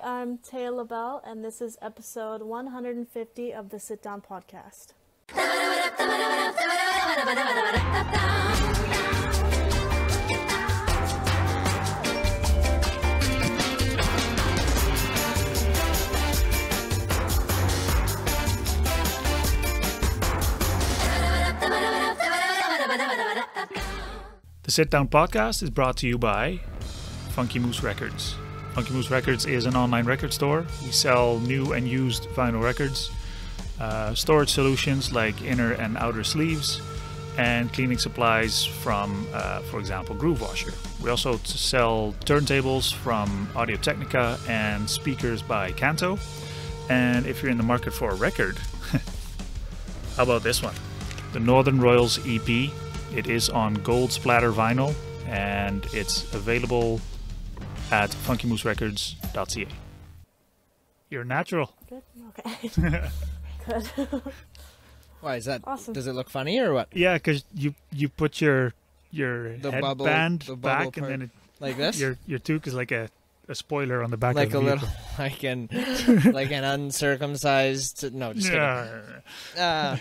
I'm Taya Lebel, and this is episode 150 of the Sit Down Podcast. The Sit Down Podcast is brought to you by Funky Moose Records. Funky Moose Records is an online record store. We sell new and used vinyl records, storage solutions like inner and outer sleeves, and cleaning supplies from, for example, Groove Washer. We also sell turntables from Audio Technica and speakers by Kanto. And if you're in the market for a record, how about this one? The Northern Royals EP. It is on gold splatter vinyl, and it's available at funkymooserecords.ca. You're natural. Good? Okay. Good. Why is that? Awesome. Does it look funny or what? Yeah, because you put your headband bubble back, part, and then like this. your toque is like a spoiler on the back like of the a vehicle. little, like an uncircumcised. No, just kidding.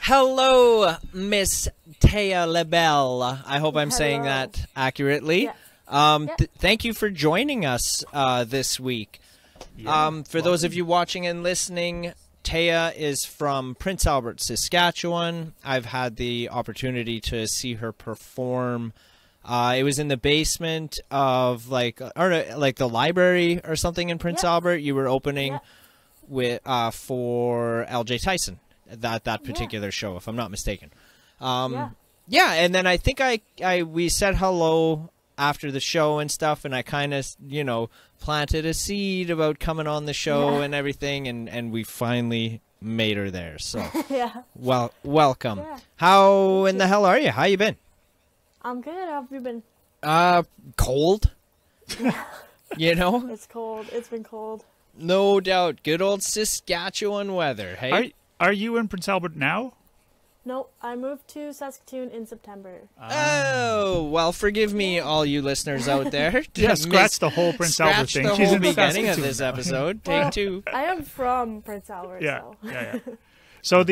Hello, Miss Taya Lebel. I hope I'm saying that accurately. Yeah. Thank you for joining us this week. For those of you watching and listening, Taya is from Prince Albert, Saskatchewan. I've had the opportunity to see her perform. It was in the basement of like the library or something in Prince Albert. You were opening with for LJ Tyson. That particular show, if I'm not mistaken. And then I think we said hello after the show and stuff, and I kind of, planted a seed about coming on the show and everything, and we finally made her there. So, welcome. Yeah. How in the hell are you? How you been? I'm good. How have you been? Cold. It's cold. It's been cold. No doubt. Good old Saskatchewan weather, hey? Are you in Prince Albert now? No, I moved to Saskatoon in September. Oh, well, forgive me, all you listeners out there. Yeah, scratch the whole Prince Albert thing. Scratch the She's whole in beginning of Saskatoon this now. episode. Well, Take two. I am from Prince Albert, so. Yeah. So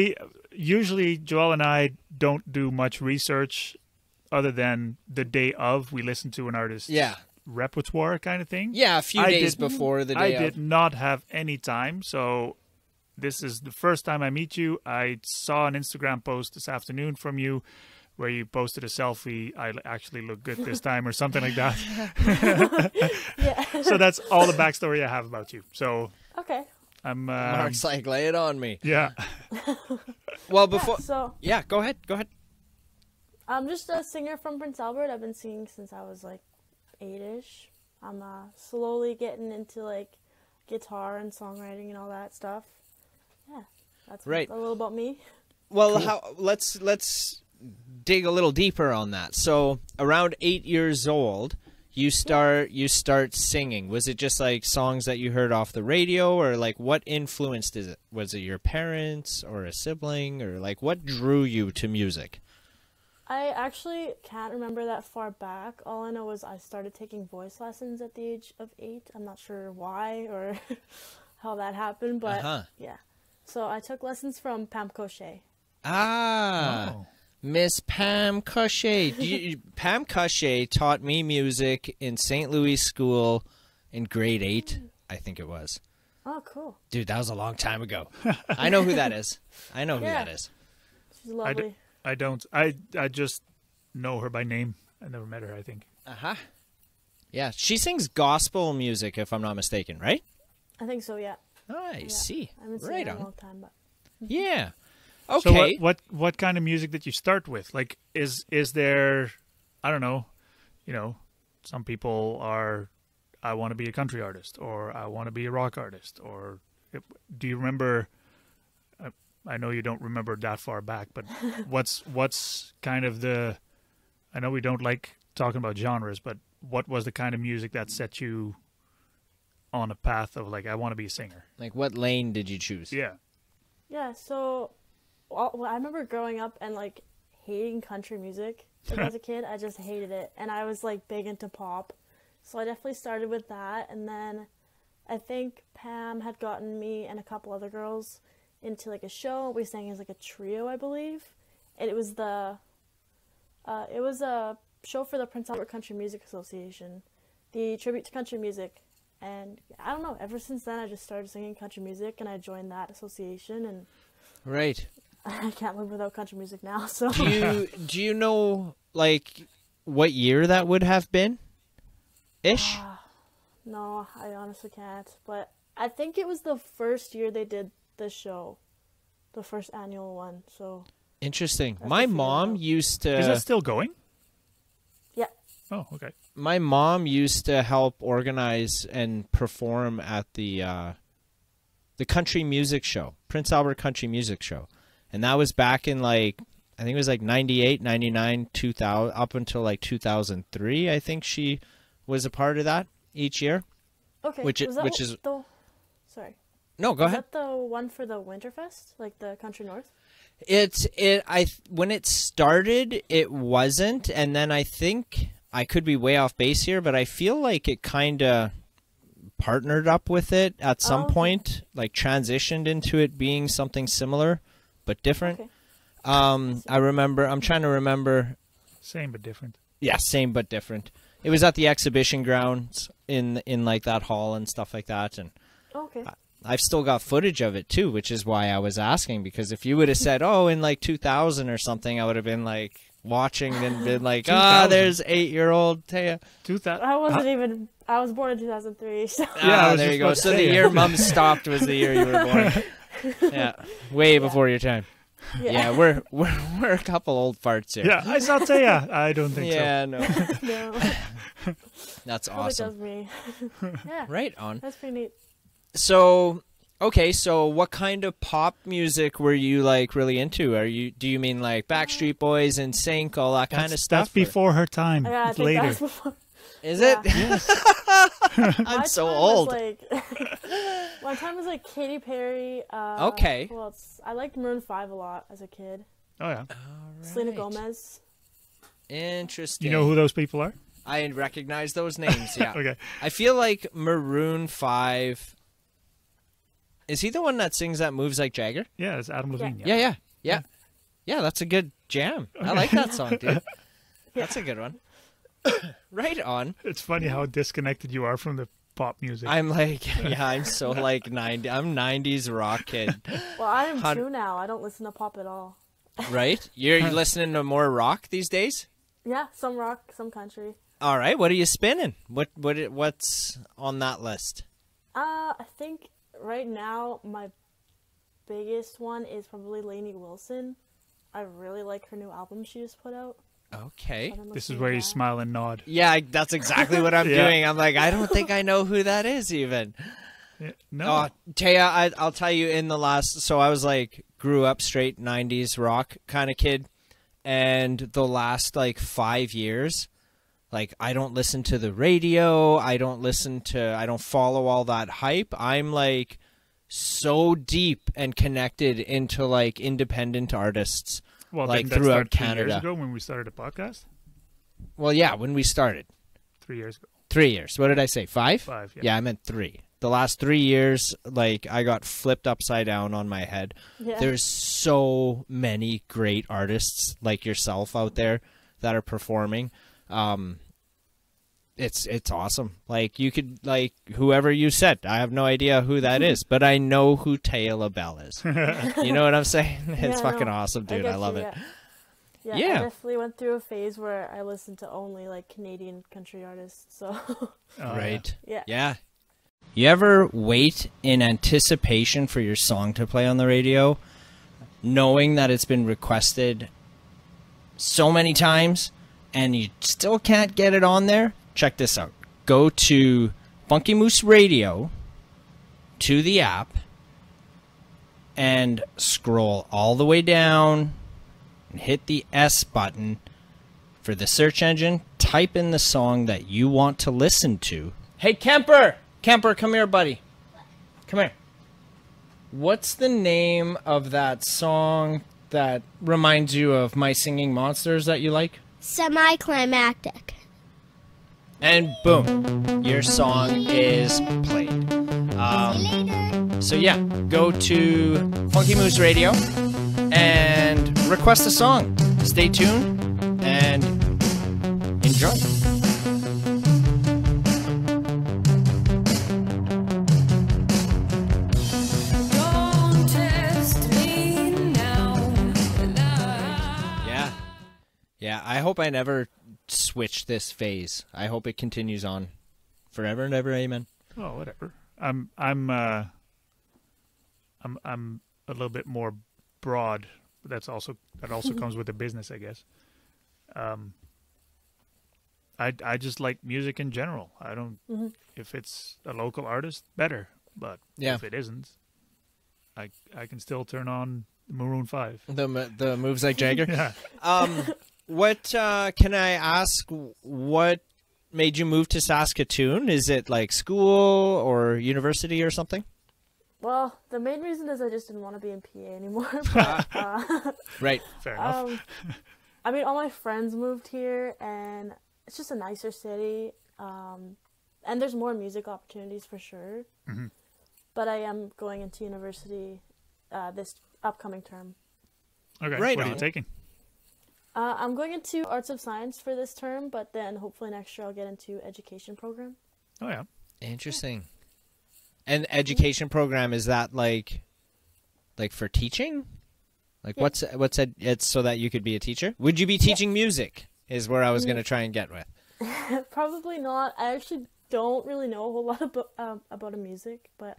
usually Joel and I don't do much research other than the day of. We listen to an artist's repertoire kind of thing. Yeah, a few days before the day I did not have any time, so this is the first time I meet you. I saw an Instagram post this afternoon from you where you posted a selfie. I actually look good this time or something like that. Yeah. So that's all the backstory I have about you. So Okay. I'm Mark's like, lay it on me. Yeah. Well, before... Yeah, go ahead. I'm just a singer from Prince Albert. I've been singing since I was like 8-ish. I'm slowly getting into like guitar and songwriting and all that stuff. Yeah, that's right. A little about me. Well, cool. Let's dig a little deeper on that. So, around 8 years old, you start singing. Was it just like songs that you heard off the radio, or like what influenced it? Was it your parents or a sibling, or like what drew you to music? I actually can't remember that far back. All I know was I started taking voice lessons at the age of 8. I'm not sure why or how that happened, but yeah. So I took lessons from Pam Cochet. Miss Pam Cochet. Pam Cochet taught me music in St. Louis school in grade 8, I think it was. Oh, cool. Dude, that was a long time ago. I know who that is. Who that is. She's lovely. I don't. I just know her by name. I never met her, I think. Yeah, she sings gospel music, if I'm not mistaken, right? I think so, yeah. I see. I haven't seen her in a long time, but... Yeah. Okay. So what kind of music did you start with? Like, is there, I don't know, some people are, I want to be a country artist, or I want to be a rock artist, or do you remember, I know you don't remember that far back, but what's kind of I know we don't like talking about genres, but what was the kind of music that set you on a path of like, I want to be a singer? Like, what lane did you choose? Yeah. Yeah, so I remember growing up and like hating country music. Like, as a kid, I just hated it, and I was like big into pop, So I definitely started with that, and then I think Pam had gotten me and a couple other girls into like a show. We sang as like a trio, I believe. And it was a show for the Prince Albert Country Music Association, the tribute to country music. And I don't know, ever since then I just started singing country music, and I joined that association, and right. I can't live without country music now. So do you know like what year that would have been? Ish? No, I honestly can't. But I think it was the first year they did the show, the first annual one. So interesting. My mom used to. Is it still going? Yeah. Oh, okay. My mom used to help organize and perform at the country music show, Prince Albert Country Music Show. And that was back in like, I think it was like 98, 99, 2000, up until like 2003. I think she was a part of that each year. Okay. Sorry. No, go ahead. Is that the one for the Winterfest, like the Country North? When it started, it wasn't, and then I think I could be way off base here, but I feel like it kind of partnered up with it at some point, like transitioned into it being something similar but different. Okay. I'm trying to remember. Same but different. Yeah, same but different. It was at the exhibition grounds in like that hall and stuff like that, and okay. I've still got footage of it too, which is why I was asking, because if you would have said, "Oh, in like 2000 or something," I would have been like watching and been like, there's 8-year-old Taya." 2000. I wasn't even. I was born in 2003. So. Yeah, there you go. So the year Mom stopped was the year you were born. Yeah, way before your time. Yeah, we're a couple old farts here. Yeah, I saw Taya. I don't think so. Yeah, no. No. That's Probably awesome. does me. Yeah. Right on. That's pretty neat. So, okay, so what kind of pop music were you like really into? Do you mean like Backstreet Boys and NSYNC, all that kind of stuff? That's before her time. Yeah, I think later. that's before. Is it? Yes. I'm so old. My time was like Katy Perry. Okay. Well, I liked Maroon 5 a lot as a kid. Oh, yeah. All Selena right. Gomez. Interesting. You know who those people are? I recognize those names, yeah. Okay. I feel like Maroon 5... Is he the one that sings that Moves Like Jagger? Yeah, it's Adam Levine. Yeah. Yeah, that's a good jam. Okay. I like that song, dude. That's a good one. Right on. It's funny how disconnected you are from the pop music. I'm like, I'm so like 90. I'm 90s rock kid. Well, I am too now. I don't listen to pop at all. Right? You're listening to more rock these days? Yeah, some rock, some country. All right. What are you spinning? What's on that list? I think right now my biggest one is probably Lainey Wilson. I really like her new album she just put out. Okay. This is where you smile and nod. Yeah, that's exactly what I'm doing. I'm like, I don't think I know who that is even. Yeah, no. Oh, Taya, I'll tell you so I was like, grew up straight 90s rock kind of kid. And the last like 5 years, like I don't listen to the radio. I don't follow all that hype. I'm like so deep and connected into like independent artists. Well, like didn't that throughout start 3 Canada. years ago when we started a podcast? Well, yeah, when we started. 3 years ago. 3 years. What did I say? 5? 5, yeah. Yeah, I meant 3. The last 3 years, like, I got flipped upside down on my head. Yeah. There's so many great artists like yourself out there that are performing. It's awesome. Like, you could, like, whoever you said, I have no idea who that is, but I know who Taya Lebel is. You know what I'm saying? It's fucking awesome, dude. I love it. Yeah, I definitely went through a phase where I listened to only, like, Canadian country artists, so... Right. Yeah. You ever wait in anticipation for your song to play on the radio, knowing that it's been requested so many times, and you still can't get it on there? Check this out. Go to Funky Moose Radio, to the app, and scroll all the way down, and hit the S button for the search engine. Type in the song that you want to listen to. Hey, Kemper! Kemper, come here, buddy. Come here. What's the name of that song that reminds you of My Singing Monsters that you like? Semi-climactic. And boom, your song is played. So yeah, go to Funky Moose Radio and request a song. Stay tuned and enjoy. Yeah, I hope I never switch this phase. I hope it continues on forever and ever. Amen. Oh, whatever. I'm a little bit more broad, but that also comes with the business, I guess. I just like music in general. I don't if it's a local artist, better, but if it isn't, I can still turn on Maroon 5. The moves like Jagger. Yeah. What can I ask? What made you move to Saskatoon? Is it like school or university or something? Well, the main reason is I just didn't want to be in PA anymore. But, right. Fair enough. I mean, all my friends moved here, and it's just a nicer city. And there's more music opportunities for sure. Mm-hmm. But I am going into university this upcoming term. Okay. Right. What are you taking? I'm going into Arts of Science for this term, but then hopefully next year I'll get into education program. Oh, yeah. Interesting. And education program, is that like for teaching? Like what's it's so that you could be a teacher? Would you be teaching music is where I was going to try and get with. Probably not. I actually don't really know a whole lot about music, but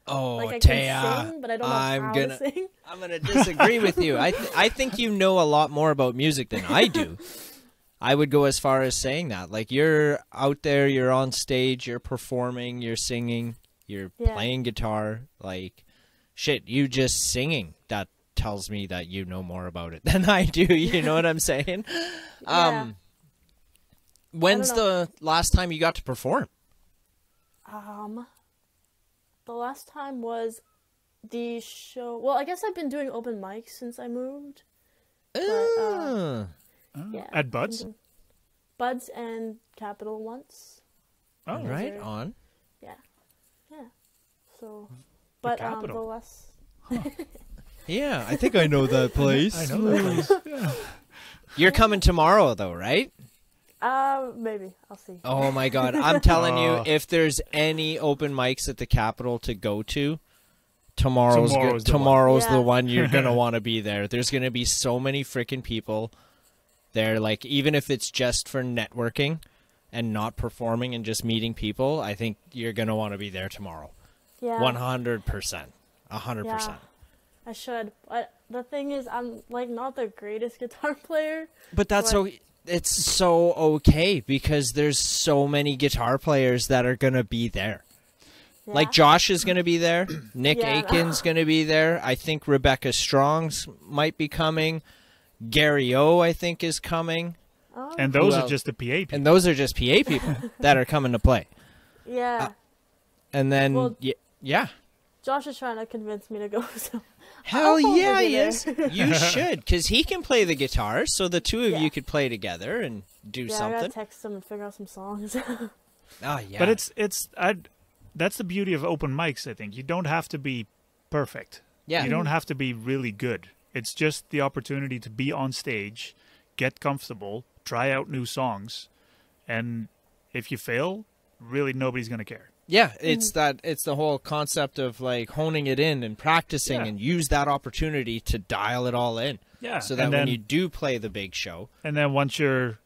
like I Taya, can sing, but I don't know how to sing. I'm gonna disagree with you. I think you know a lot more about music than I do. I would go as far as saying that. Like, you're out there, you're on stage, you're performing, you're singing, you're playing guitar. Like, shit, you just singing. That tells me that you know more about it than I do. You know what I'm saying? Yeah. When's the last time you got to perform? The last time was the show. Well, I guess I've been doing open mics since I moved. But, at Buds? Buds and Capital once. Oh, right on. Yeah. So, but the last. Yeah, I think I know that place. I know that place. Yeah. You're coming tomorrow, though, right? Maybe. I'll see. Oh, my God. I'm telling you, if there's any open mics at the Capitol to go to, tomorrow's the one you're going to want to be there. There's going to be so many freaking people there. Like, even if it's just for networking and not performing and just meeting people, I think you're going to want to be there tomorrow. Yeah. 100%. 100%. Yeah, I should. But the thing is, I'm, like, not the greatest guitar player. But that's it's so okay, because there's so many guitar players that are going to be there. Yeah. Like, Josh is going to be there. Nick Aiken's going to be there. I think Rebecca Strong's might be coming. Gary O, I think, is coming. Oh. And those are just the PA people. And those are just PA people that are coming to play. Yeah. And then, yeah. Josh is trying to convince me to go, so... Hell yeah, he is. You should, because he can play the guitar, so the two of you could play together and do something. I gotta text him and figure out some songs. Oh, yeah. But that's the beauty of open mics, I think. You don't have to be perfect. Yeah. You don't have to be really good. It's just the opportunity to be on stage, get comfortable, try out new songs, and if you fail, really nobody's going to care. Yeah, it's the whole concept of, like, honing it in and practicing and use that opportunity to dial it all in. Yeah. So that when you do play the big show. And then once you're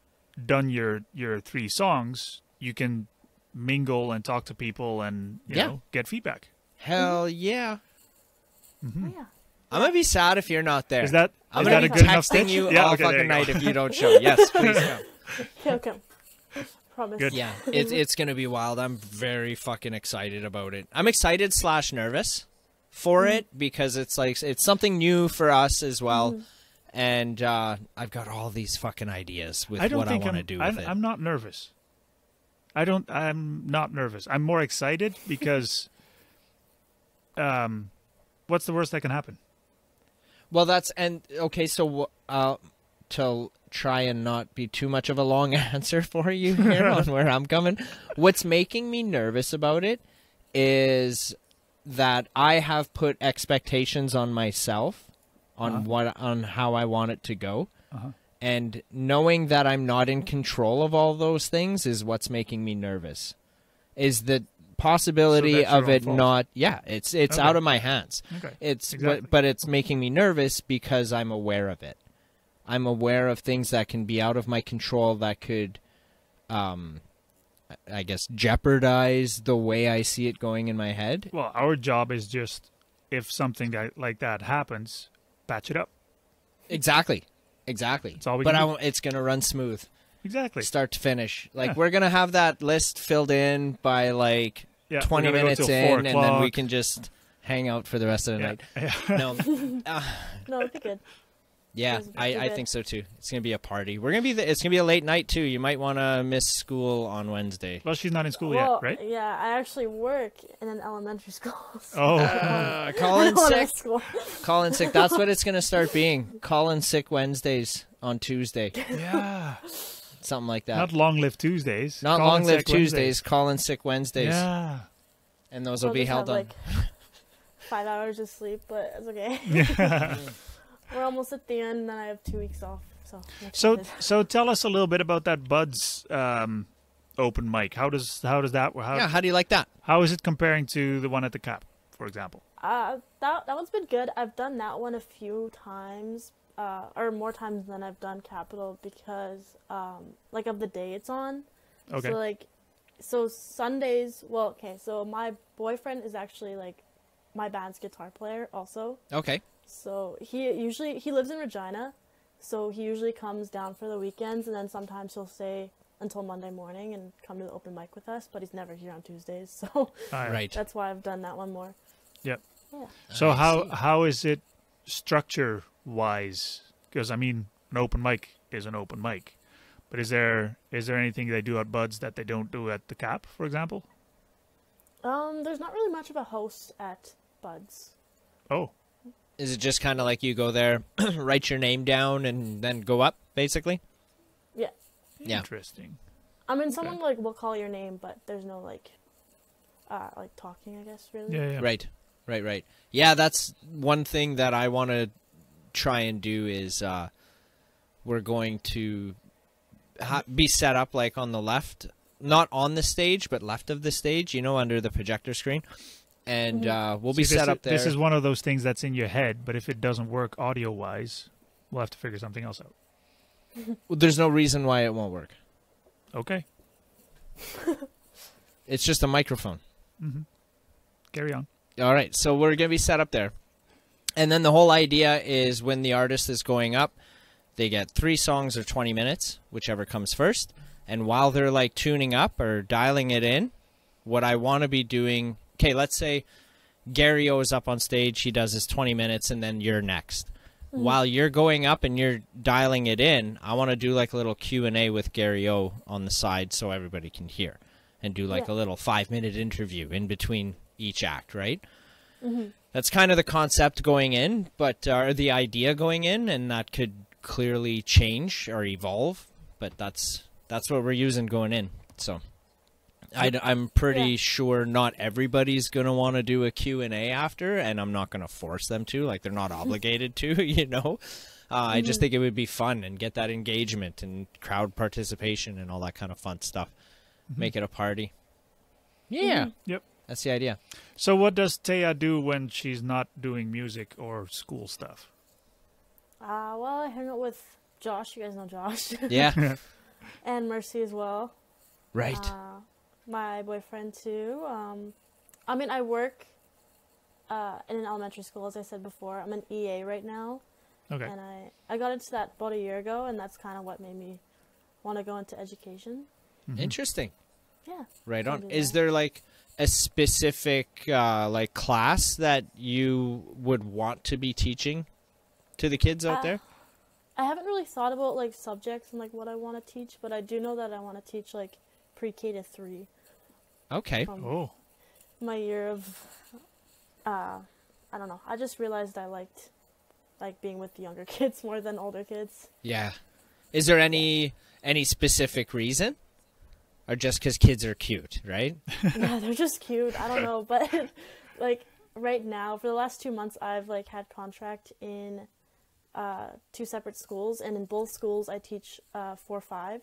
done your 3 songs, you can mingle and talk to people and, you know, get feedback. Hell yeah. Mm-hmm. Oh, yeah. I'm going to be sad if you're not there. Is that I'm a good enough texting stitch? you all fucking night if you don't show. Yes, please come. Okay. Promise. Good. Yeah, it's going to be wild. I'm very fucking excited about it. I'm excited / nervous for it, because it's like, it's something new for us as well. And I've got all these fucking ideas with what I want to do with it. I'm not nervous. I'm not nervous. I'm more excited because what's the worst that can happen? Well, okay, so to try and not be too much of a long answer for you here on where I'm coming. What's making me nervous about it is that I have put expectations on myself on on how I want it to go. And knowing that I'm not in control of all those things is what's making me nervous. Is the possibility of it not it's out of my hands. It's but it's making me nervous because I'm aware of it. I'm aware of things that can be out of my control that could I guess jeopardize the way I see it going in my head. Well, our job is just, if something like that happens, patch it up. Exactly. That's all we can do. It's going to run smooth. Exactly. Start to finish. Like, we're going to have that list filled in by, 20 minutes in, and then we can just hang out for the rest of the night. No. No, it'd be good. Yeah, I think so, too. It's going to be a party. It's going to be a late night, too. You might want to miss school on Wednesday. Well, she's not in school yet, right? Yeah, I actually work in an elementary school. So call in sick. Call in sick. That's what it's going to start being. Call in sick Wednesdays on Tuesday. Yeah. Something like that. Not long-lived Tuesdays. Not long-lived Tuesdays. Call in sick Wednesdays. Yeah. And those will be held on. 5 hours of sleep, but it's okay. Yeah. We're almost at the end, and then I have 2 weeks off. So tell us a little bit about that Buds open mic. How does that? How do you like that? How is it comparing to the one at the Cap, for example? That one's been good. I've done that one a few times, or more times than I've done Capital because of the day it's on. Okay. So Sundays. Well, okay. So my boyfriend is actually my band's guitar player also. Okay. So he lives in Regina, so he usually comes down for the weekends, and then sometimes he'll stay until Monday morning and come to the open mic with us, but he's never here on Tuesdays, so that's why I've done that one more. Yep. Yeah. So how is it structure-wise? Because, an open mic is an open mic, but is there anything they do at Buds that they don't do at the Cap, for example? There's not really much of a host at Buds. Oh. Is it just kind of like you go there, write your name down, and then go up, basically? Yeah. Interesting. Someone will call your name, but there's no talking, I guess, really. Yeah. Right. Yeah, that's one thing that I want to try and do is we're going to be set up on the left, not on the stage, but left of the stage, under the projector screen. And we'll be set up there. This is one of those things that's in your head, but if it doesn't work audio-wise, we'll have to figure something else out. Well, there's no reason why it won't work. Okay. It's just a microphone. Mm-hmm. Carry on. All right, so we're going to be set up there. And then the whole idea is when the artist is going up, they get 3 songs or 20 minutes, whichever comes first. And while they're tuning up or dialing it in, what I want to be doing... Okay, let's say Gary O is up on stage. He does his 20 minutes, and then you're next. Mm-hmm. While you're going up and you're dialing it in, I want to do a little Q&A with Gary O on the side so everybody can hear, and do a little 5-minute interview in between each act, right? Mm-hmm. That's kind of the concept going in, or the idea going in, and that could clearly change or evolve, but that's what we're using going in, so... I'm pretty sure not everybody's going to want to do a Q&A after, and I'm not going to force them to. They're not obligated to, I just think it would be fun and get that engagement and crowd participation and all that kind of fun stuff. Mm-hmm. Make it a party. Yeah. Yep. That's the idea. So what does Taya do when she's not doing music or school stuff? Well, I hang out with Josh. You guys know Josh. Yeah. And Mercy as well. Right. My boyfriend too. I work in an elementary school, as I said before. I'm an EA right now. Okay. And I got into that about a year ago, and that's kind of what made me want to go into education. Mm-hmm. Interesting. Yeah. Right on. Is there a specific class that you would want to be teaching to the kids out there? I haven't really thought about subjects and what I want to teach, but I do know that I want to teach pre-K to 3. Okay. My year of, I don't know. I just realized I liked like being with the younger kids more than older kids. Yeah. Is there any specific reason? Or just because kids are cute, right? Yeah, they're just cute. I don't know, but like right now, for the last 2 months, I've like had contract in 2 separate schools, and in both schools, I teach 4-5,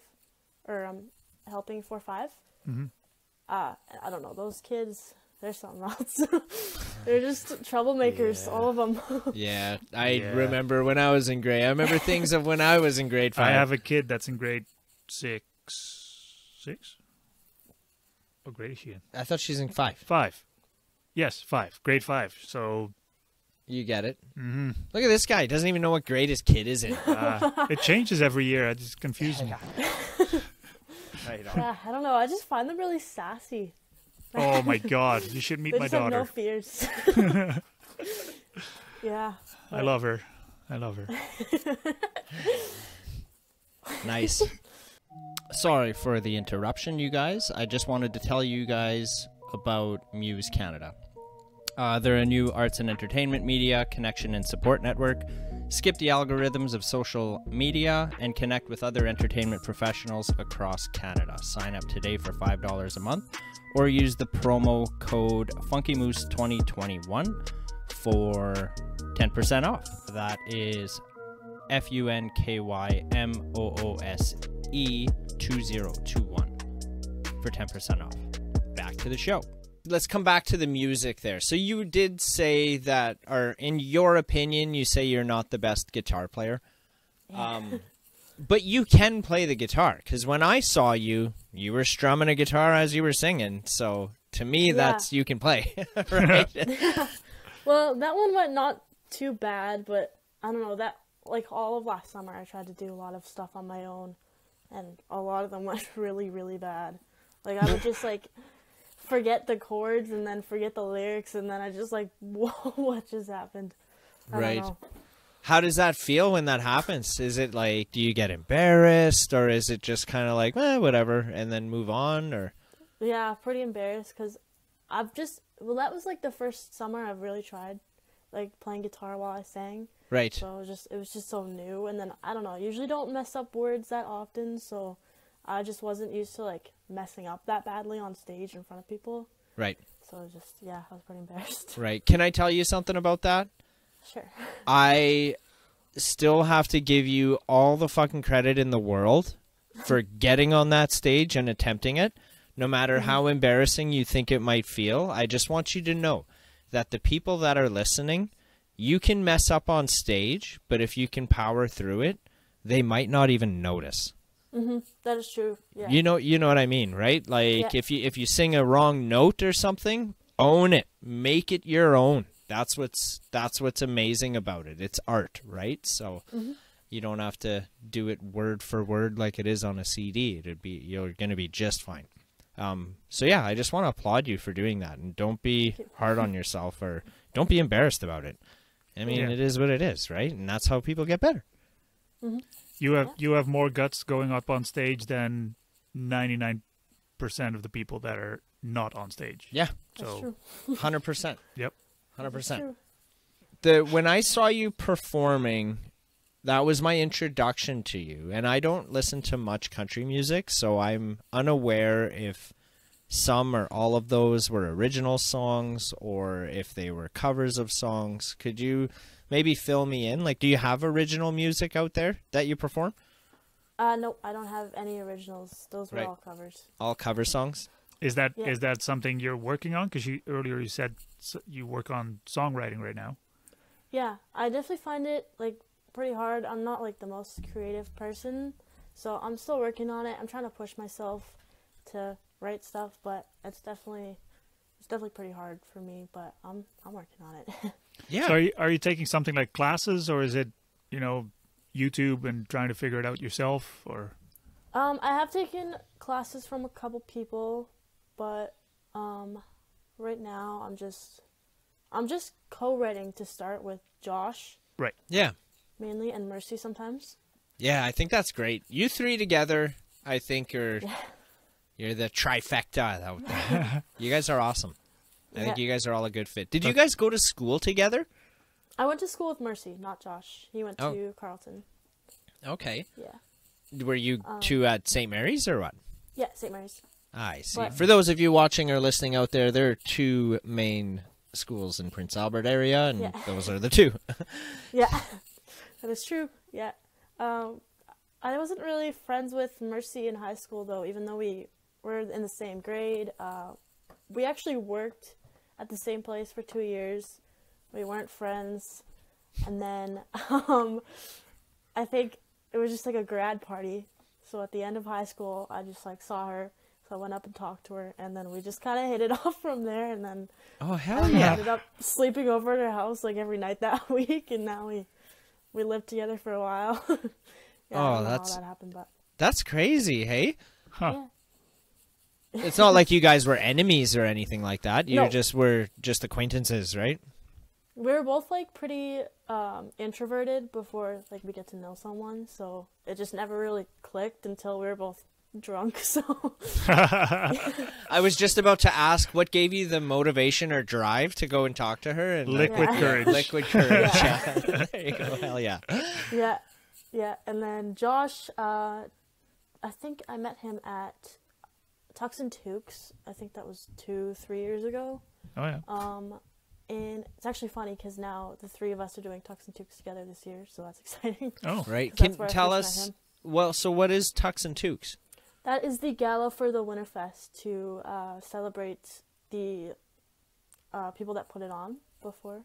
or I'm helping 4-5. Mm-hmm. I don't know, those kids, they're something else. They're just troublemakers, all of them. Yeah, I remember when I was in grade. I remember things of when I was in grade 5. I have a kid that's in grade 6. What grade is she in? I thought she's in 5. 5. Yes, 5. Grade 5. So you get it. Mm-hmm. Look at this guy. He doesn't even know what grade his kid is in. It changes every year. It's confusing. Yeah, I don't know. I just find them really sassy. Oh my God! You should meet they my just daughter. Have no fears. Yeah. I love her. I love her. Nice. Sorry for the interruption, you guys. I just wanted to tell you guys about Muse Canada. They're a new arts and entertainment media connection and support network. Skip the algorithms of social media and connect with other entertainment professionals across Canada. Sign up today for $5 a month or use the promo code FunkyMoose2021 for 10% off. That is FUNKYMOOSE2021 for 10% off. Back to the show. Let's come back to the music there. So you did say that, or in your opinion, you say you're not the best guitar player. But you can play the guitar, because when I saw you, you were strumming a guitar as you were singing. So to me, that's you can play, right? Well, that one went not too bad, but I don't know, that like all of last summer I tried to do a lot of stuff on my own, and a lot of them went really, really bad. Like I would just like forget the chords and then forget the lyrics, and then I just like, whoa, what just happened? I don't know. How does that feel when that happens? Is it like, do you get embarrassed, or is it just kind of like, whatever, and then move on? Or yeah, pretty embarrassed, because that was like the first summer I've really tried like playing guitar while I sang. Right. So it was just so new, and then I don't know, I usually don't mess up words that often, so I just wasn't used to like messing up that badly on stage in front of people. Right. So I was pretty embarrassed. Right. Can I tell you something about that? Sure. I still have to give you all the fucking credit in the world for getting on that stage and attempting it, no matter how embarrassing you think it might feel. I just want you to know that the people that are listening, you can mess up on stage, but if you can power through it, they might not even notice. Mm-hmm. That is true. Yeah. You know what I mean, right? Like if you sing a wrong note or something, own it, make it your own. That's what's amazing about it. It's art, right? So you don't have to do it word for word like it is on a CD. You're going to be just fine. So yeah, I just want to applaud you for doing that, and don't be hard on yourself, or don't be embarrassed about it. I mean, it is what it is, right? And that's how people get better. Mm-hmm. You have more guts going up on stage than 99% of the people that are not on stage. Yeah. So 100%. Yep. 100%. When I saw you performing, that was my introduction to you. And I don't listen to much country music, so I'm unaware if some or all of those were original songs or if they were covers of songs. Could you maybe fill me in? Like, do you have original music out there that you perform? No, I don't have any originals. Those were all covers. All cover songs? Is that something you're working on? Because earlier you said you work on songwriting right now. Yeah, I definitely find it like pretty hard. I'm not like the most creative person, so I'm still working on it. I'm trying to push myself to write stuff, but it's definitely pretty hard for me. But I'm working on it. Yeah. So are you taking something like classes, or is it YouTube and trying to figure it out yourself, or? I have taken classes from a couple people, but right now I'm just co-writing to start with Josh. Right. Yeah. Mainly, and Mercy sometimes. Yeah, I think that's great. You three together, I think you're the trifecta out there. You guys are awesome. I think you guys are all a good fit. Did you guys go to school together? I went to school with Mercy, not Josh. He went to Carleton. Okay. Yeah. Were you two at St. Mary's or what? Yeah, St. Mary's. I see. But, for those of you watching or listening out there, there are two main schools in Prince Albert area, and those are the two. Yeah, that is true. Yeah. I wasn't really friends with Mercy in high school, though, even though we were in the same grade. We actually worked at the same place for 2 years. We weren't friends. And then I think it was just like a grad party. So at the end of high school, I just like saw her. So I went up and talked to her. And then we just kind of hit it off from there. And then ended up sleeping over at her house like every night that week. And now we lived together for a while. I don't know how that happened, but that's crazy, hey? Huh. Yeah. It's not like you guys were enemies or anything like that. You were just acquaintances, right? We were both like pretty introverted before like we get to know someone, so it just never really clicked until we were both drunk. So I was just about to ask, what gave you the motivation or drive to go and talk to her? And liquid courage. Liquid courage. Yeah. There you go. Hell yeah. Yeah. And then Josh, I think I met him at Touques and Touques. I think that was 2-3 years ago. Oh yeah. And it's actually funny because now the three of us are doing Touques and Touques together this year, so that's exciting. Oh, right. Can you tell us? Well, so what is Touques and Touques? That is the gala for the Winterfest to celebrate the people that put it on before.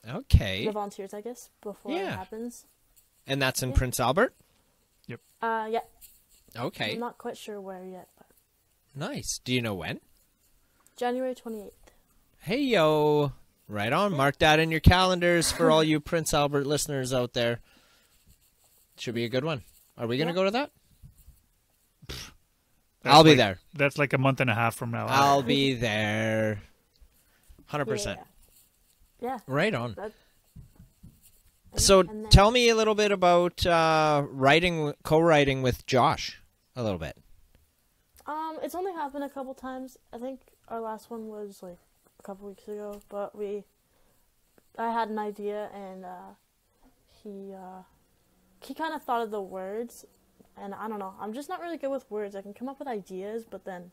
Okay. The volunteers, I guess, before it happens. And that's in Prince Albert? Yep. Yeah. Okay. I'm not quite sure where yet, but nice. Do you know when? January 28th. Hey, yo. Right on. Mark that in your calendars for all you Prince Albert listeners out there. Should be a good one. Are we going to go to that? I'll be there. That's like a month and a half from now. I'll be there. 100%. Yeah. Right on. So tell me a little bit about co-writing with Josh. A little bit. It's only happened a couple times. I think our last one was like a couple weeks ago, but I had an idea, and he kind of thought of the words, and I don't know. I'm just not really good with words. I can come up with ideas, but then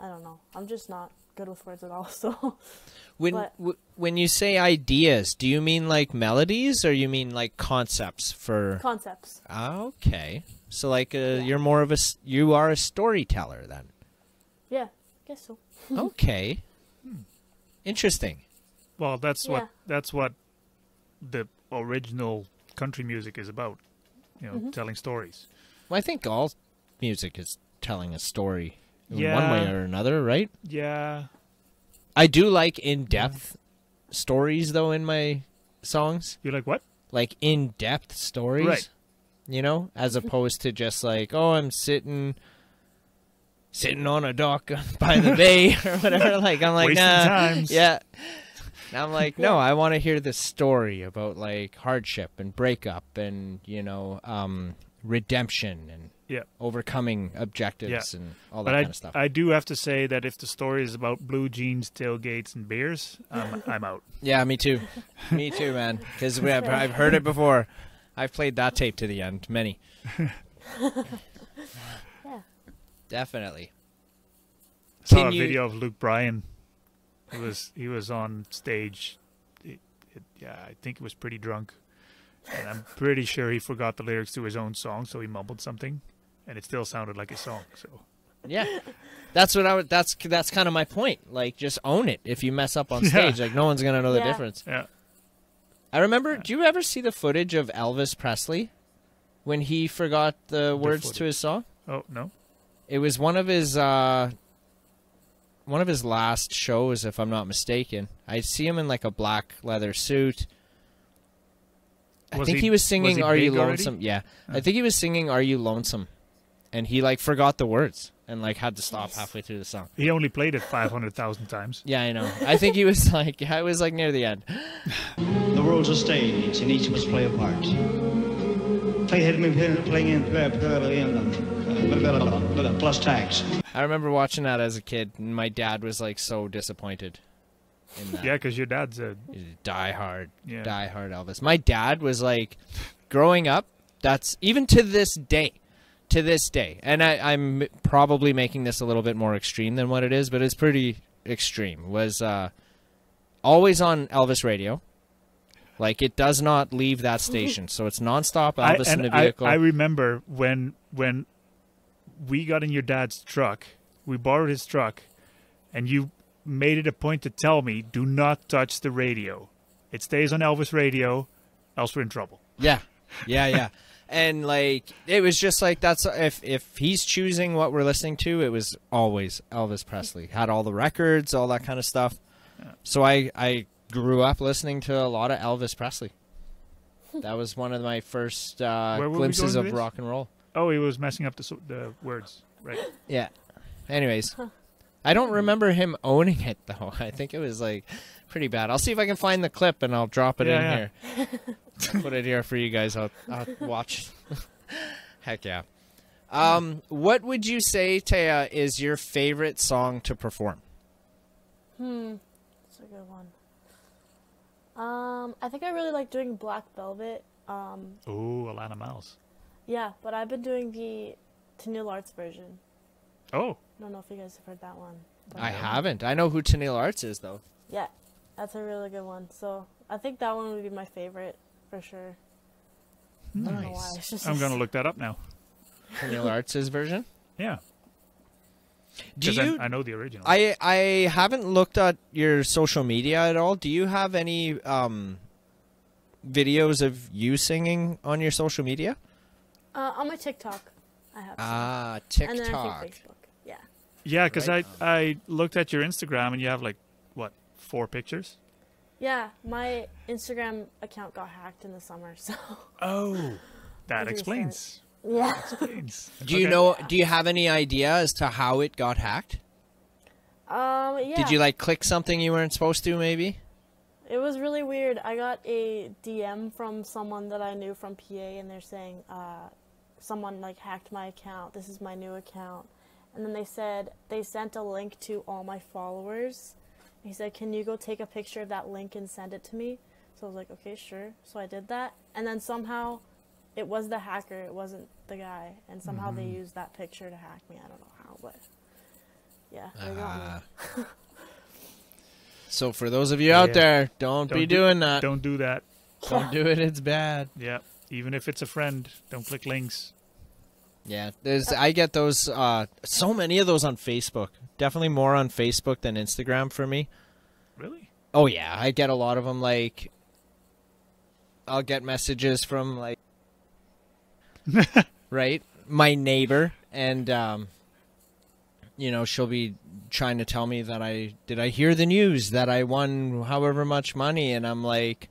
I don't know. I'm just not good with words at all. So when you say ideas, do you mean like melodies, or you mean like concepts for concepts? Okay. So like you're more of you are a storyteller then. Yeah, I guess so. Okay. Interesting. Well, that's what the original country music is about. You know, telling stories. Well, I think all music is telling a story in one way or another, right? Yeah. I do like in-depth stories, though, in my songs. You like what? Like in-depth stories. Right. You know, as opposed to just like, oh, I'm sitting on a dock by the bay or whatever. Like, I'm like, wasting times. Yeah. And I'm like, no, I want to hear the story about like hardship and breakup and, you know, redemption and overcoming objectives and all that kind of stuff. I do have to say that if the story is about blue jeans, tailgates, and beers, I'm out. Yeah, me too. Me too, man. Because I've heard it before. I've played that tape to the end. Many. Yeah. Definitely. I saw a video of Luke Bryan. He was on stage. I think he was pretty drunk. And I'm pretty sure he forgot the lyrics to his own song, so he mumbled something, and it still sounded like a song. So, yeah, that's what that's kind of my point. Like, just own it. If you mess up on stage, like no one's gonna know the difference. Yeah. I remember. Do you ever see the footage of Elvis Presley when he forgot the words to his song? Oh no. It was one of his last shows, if I'm not mistaken. I see him in like a black leather suit. I think he was singing "Are You Lonesome?" Yeah, I think he was singing "Are You Lonesome," and he like forgot the words and like had to stop halfway through the song. He only played it 500,000 times. Yeah, I know. I think he was like, I was like near the end. The world's a stage, and each of us play a part. Plus tax. I remember watching that as a kid, and my dad was like so disappointed. in that. Yeah, because your dad's a diehard Elvis. My dad was like, growing up, that's even to this day, and I'm probably making this a little bit more extreme than what it is, but it's pretty extreme, was always on Elvis radio. Like, it does not leave that station, so it's nonstop Elvis in the vehicle. I remember when we got in your dad's truck, we borrowed his truck, and you made it a point to tell me, do not touch the radio. It stays on Elvis radio, else we're in trouble. Yeah. And, like, it was just like, that's if he's choosing what we're listening to, it was always Elvis Presley. Had all the records, all that kind of stuff. Yeah. So I grew up listening to a lot of Elvis Presley. That was one of my first glimpses of rock and roll. Oh, he was messing up the words, right? Yeah. Anyways, I don't remember him owning it, though. I think it was, like, pretty bad. I'll see if I can find the clip, and I'll drop it in here. Put it here for you guys. I'll watch. Heck yeah. What would you say, Taya, is your favorite song to perform? That's a good one. I think I really like doing Black Velvet. Alana Miles. Yeah, but I've been doing the Tennille Arts version. Oh. I don't know if you guys have heard that one. I haven't. I know who Tennille Arts is, though. Yeah, that's a really good one. So I think that one would be my favorite for sure. Nice. I don't know why. It's just I'm going to look that up now. Tennille Arts' version? Yeah. I know the original. I haven't looked at your social media at all. Do you have any videos of you singing on your social media? On my TikTok, I have. TikTok. And then I think Facebook. Yeah. Yeah, because I looked at your Instagram and you have like, what, 4 pictures? Yeah, my Instagram account got hacked in the summer, so. Oh, that explains. Yeah. Do you know? Do you have any idea as to how it got hacked? Yeah. Did you like click something you weren't supposed to? Maybe. It was really weird. I got a DM from someone that I knew from PA, and they're saying, someone like hacked my account. This is my new account, and then they said they sent a link to all my followers. He said, "Can you go take a picture of that link and send it to me?" So I was like, "Okay, sure." So I did that, and then somehow. It was the hacker, it wasn't the guy, and somehow they used that picture to hack me. I don't know how, but yeah, they got me. So for those of you out there, don't be doing that. Don't do that. Don't do it, it's bad. Yeah, even if it's a friend, don't click links. Yeah, I get those, so many of those on Facebook. Definitely more on Facebook than Instagram for me. Really? Oh yeah, I get a lot of them, like, I'll get messages from, like, right, my neighbor, and you know, she'll be trying to tell me that I hear the news that I won however much money, and I'm like,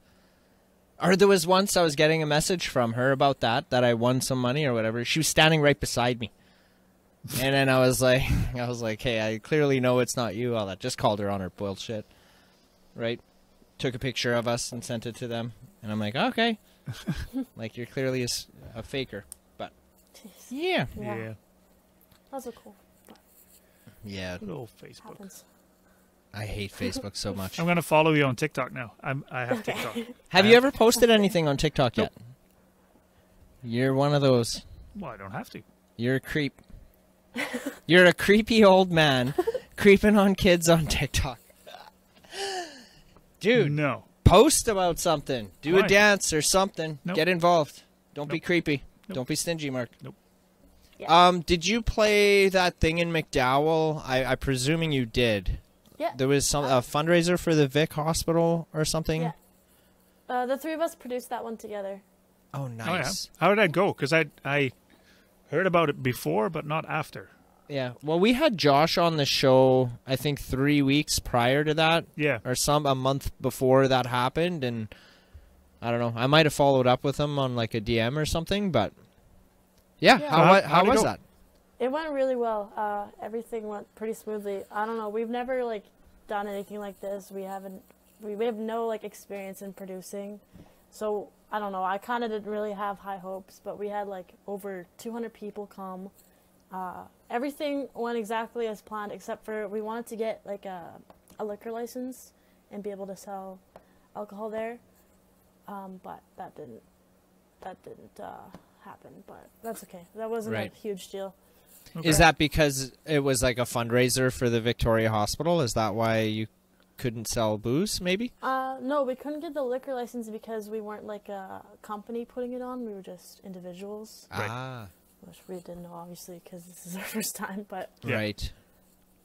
or there was once I was getting a message from her about that I won some money or whatever. She was standing right beside me, and then I was like, hey, I clearly know it's not you. All that, just called her on her bullshit, right? Took a picture of us and sent it to them, and I'm like, okay. Like, you're clearly a faker, but yeah. That's a cool. Yeah. Good old Facebook. Happens. I hate Facebook so much. I'm gonna follow you on TikTok now. I have TikTok. Have you ever posted anything on TikTok yet? Nope. You're one of those. Well, I don't have to. You're a creep. You're a creepy old man creeping on kids on TikTok. Dude. No. Post about something. Do Why? a dance or something. Nope. Get involved. Don't be Nope. creepy. Nope. Don't be stingy, Mark. Nope. Yeah. Did you play that thing in McDowell? I'm presuming you did. Yeah. There was a fundraiser for the Vic Hospital or something. Yeah. The 3 of us produced that one together. Oh, nice. Oh, yeah. How did that go? Because I heard about it before, but not after. Yeah. Well, we had Josh on the show, I think 3 weeks prior to that. Yeah. Or a month before that happened, and I don't know. I might have followed up with him on like a DM or something, but yeah. How was that? It went really well. Everything went pretty smoothly. I don't know. We've never like done anything like this. We have no like experience in producing, so I don't know. I kind of didn't really have high hopes, but we had like over 200 people come. Everything went exactly as planned, except for we wanted to get like a liquor license and be able to sell alcohol there. But that didn't happen. But that's okay. That wasn't a huge deal. Okay. Is that because it was like a fundraiser for the Victoria Hospital? Is that why you couldn't sell booze, maybe? No, we couldn't get the liquor license because we weren't like a company putting it on. We were just individuals. Ah. Which we didn't know, obviously, because this is our first time. But right.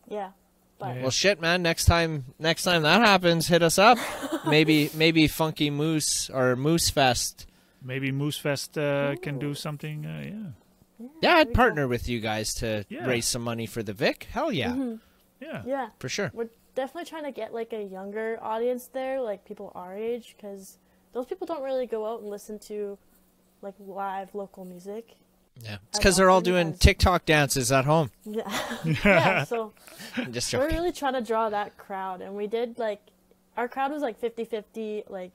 Yeah. But well, shit, man. Next time that happens, hit us up. maybe Funky Moose or Moose Fest. Maybe Moose Fest can do something. Yeah, I'd partner with you guys to raise some money for the Vic. Hell yeah. Mm-hmm. Yeah, for sure. We're definitely trying to get like a younger audience there, like people our age, because those people don't really go out and listen to like live local music. Yeah, it's because they're all doing TikTok dances at home. Yeah, so just we're really trying to draw that crowd, and we did like our crowd was like 50-50, like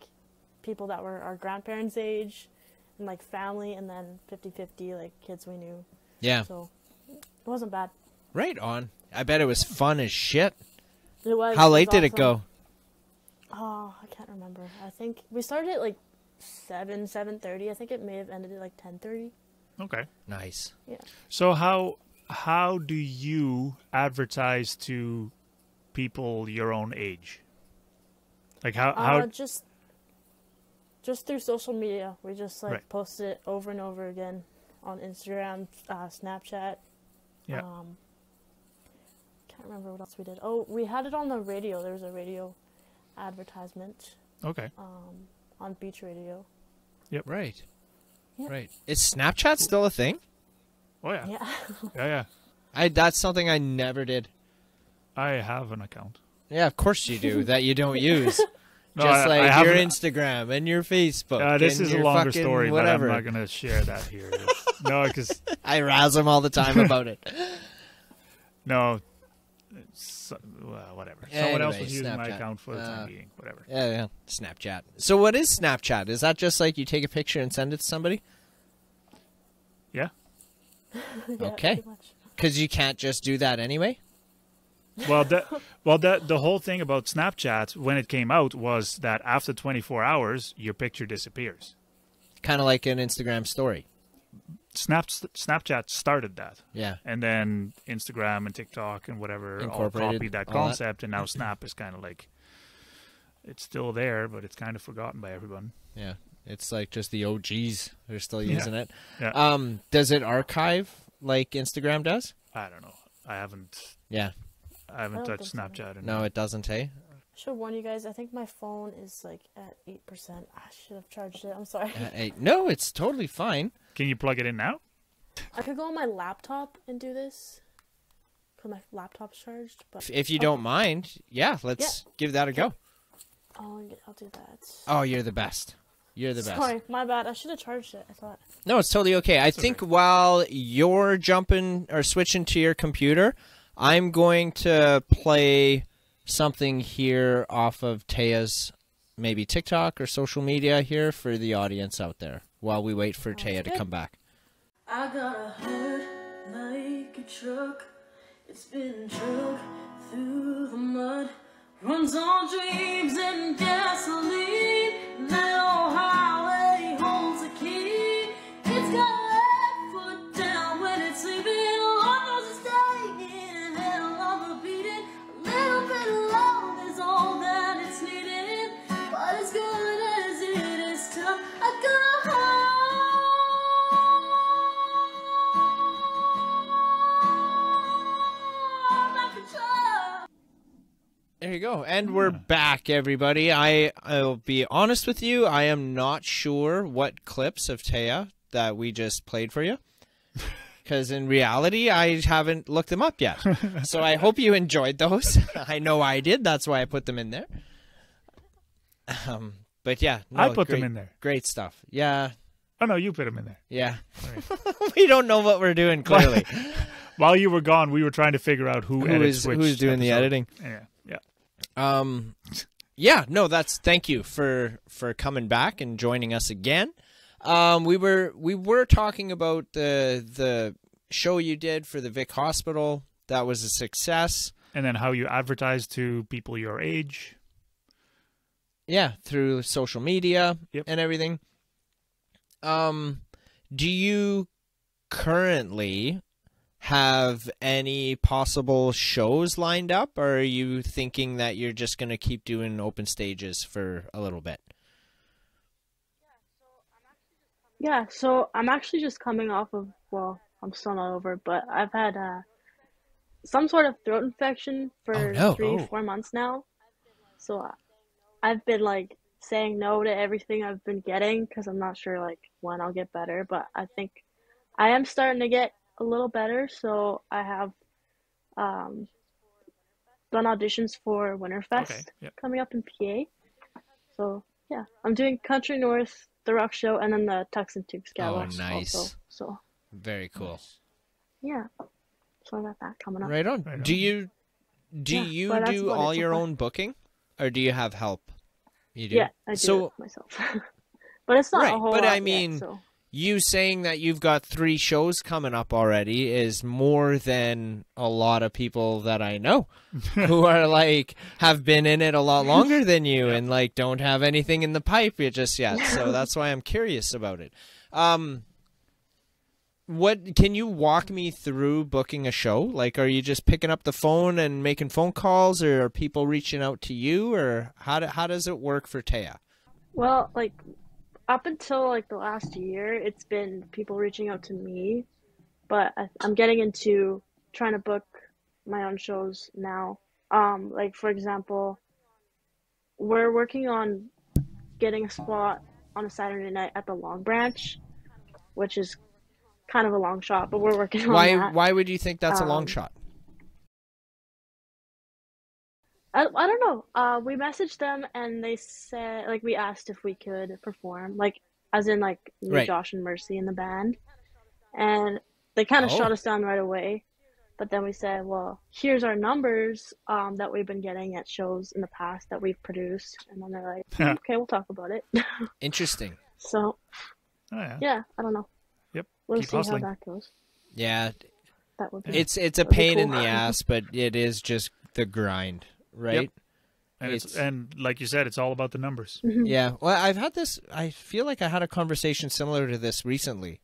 people that were our grandparents' age. And like family, and then 50-50 like kids we knew. Yeah. So it wasn't bad. Right on. I bet it was fun as shit. It was. How late did it go? Oh, I can't remember. I think we started at like 7:30. I think it may have ended at like 10:30. Okay. Nice. Yeah. So how do you advertise to people your own age? Like how Just through social media. We just like post it over and over again on Instagram, Snapchat. Yeah. Can't remember what else we did. Oh, we had it on the radio. There was a radio advertisement. Okay. On Beach Radio. Yep. Right. Yep. Right. Is Snapchat still a thing? Oh yeah. Yeah. Yeah. That's something I never did. I have an account. Yeah, of course you do. That you don't use. No, just I like your Instagram and your Facebook. This is a longer story, whatever. but I'm not going to share that here. No, because I razz him all the time about it. No, whatever. Yeah, Someone anyway, else was using my Snapchat. account for the time being. Whatever. Yeah, Snapchat. So what is Snapchat? Is that just like you take a picture and send it to somebody? Yeah. Okay. Because you can't just do that anyway? Well, the whole thing about Snapchat when it came out was that after 24 hours, your picture disappears. Kind of like an Instagram story. Snapchat started that. Yeah. And then Instagram and TikTok and whatever all copied that concept, and now Snap is kind of like, it's still there, but it's kind of forgotten by everyone. Yeah. It's like just the OGs are still using it. Yeah. Does it archive like Instagram does? I don't know. I haven't touched Snapchat. No, it doesn't, hey? I should warn you guys, I think my phone is like at 8%. I should have charged it. I'm sorry. No, it's totally fine. Can you plug it in now? I could go on my laptop and do this. Because my laptop's charged. But if you don't mind, let's give that a go. I'll do that. Oh, you're the best. You're the best. Sorry, my bad. I should have charged it, I thought. No, it's totally okay. I think while you're jumping or switching to your computer, I'm going to play something here off of Taya's maybe TikTok or social media here for the audience out there while we wait for Taya to come back. I got a heart like a truck. It's been dragged through the mud. Runs on dreams and gasoline. That old highway holds a key. It's got a left foot down when it's sleeping. Lord knows it's dying. Hell of a beating. A little bit of love is all that it's needed. But as good as it is tough, I got a heart. There you go. And we're back, everybody. I'll be honest with you. I am not sure what clips of Taya that we just played for you. Because in reality, I haven't looked them up yet. So I hope you enjoyed those. I know I did. That's why I put them in there. But yeah. No, I put them in there. Great stuff. Yeah. Oh, no, you put them in there. Yeah. Right. We don't know what we're doing, clearly. While you were gone, we were trying to figure out who's doing the editing. Yeah. Thank you for coming back and joining us again. We were talking about the show you did for the Vic Hospital. That was a success. And then how you advertise to people your age. through social media Yep. and everything. Do you currently have any possible shows lined up, or are you thinking that you're just going to keep doing open stages for a little bit? Yeah, so I'm actually just coming off of, well, I'm still not over, but I've had some sort of throat infection Oh, for no. 3, 4 months now. So I've been like saying no to everything I've been getting because I'm not sure like when I'll get better, but I think I am starting to get a little better. So I have um, done auditions for Okay. Winterfest Yep. coming up in PA. So yeah, I'm doing Country North, the Rock Show, and then the Touques and Touques Gala nice. also. So Very cool. yeah, so I got that coming up. Right on. Right on. Do you but that's do about all it so your far. own booking, or do you have help? You do? Yeah, I do So, it myself. But it's not right, a whole but lot I mean, yet, so. you saying that you've got 3 shows coming up already is more than a lot of people that I know who are like have been in it a lot longer than you and like don't have anything in the pipe just yet. So that's why I'm curious about it. What can you walk me through booking a show? Like, are you just picking up the phone and making phone calls, or are people reaching out to you, or how does it work for Taya? Well, like up until like the last year, it's been people reaching out to me, but I'm getting into trying to book my own shows now. Like for example, we're working on getting a spot on a Saturday night at the Long Branch, which is kind of a long shot, but we're working on that. Why would you think that's a long Um, shot? I don't know. We messaged them and they said like we asked if we could perform, like as in like me, Right. Josh, and Mercy in the band, and they kind of Oh. shot us down right away. But then we said, well, here's our numbers that we've been getting at shows in the past that we've produced, and then they're like, okay, we'll talk about it. Interesting. So Oh, yeah, I don't know. Yep. We'll Keep see hustling. how that goes. Yeah, That would be. it's a That'd be pain in cool. the ass, but it is just the grind, right? Yep. And like you said, it's all about the numbers. Yeah. Well, I've had this. I feel like I had a conversation similar to this recently.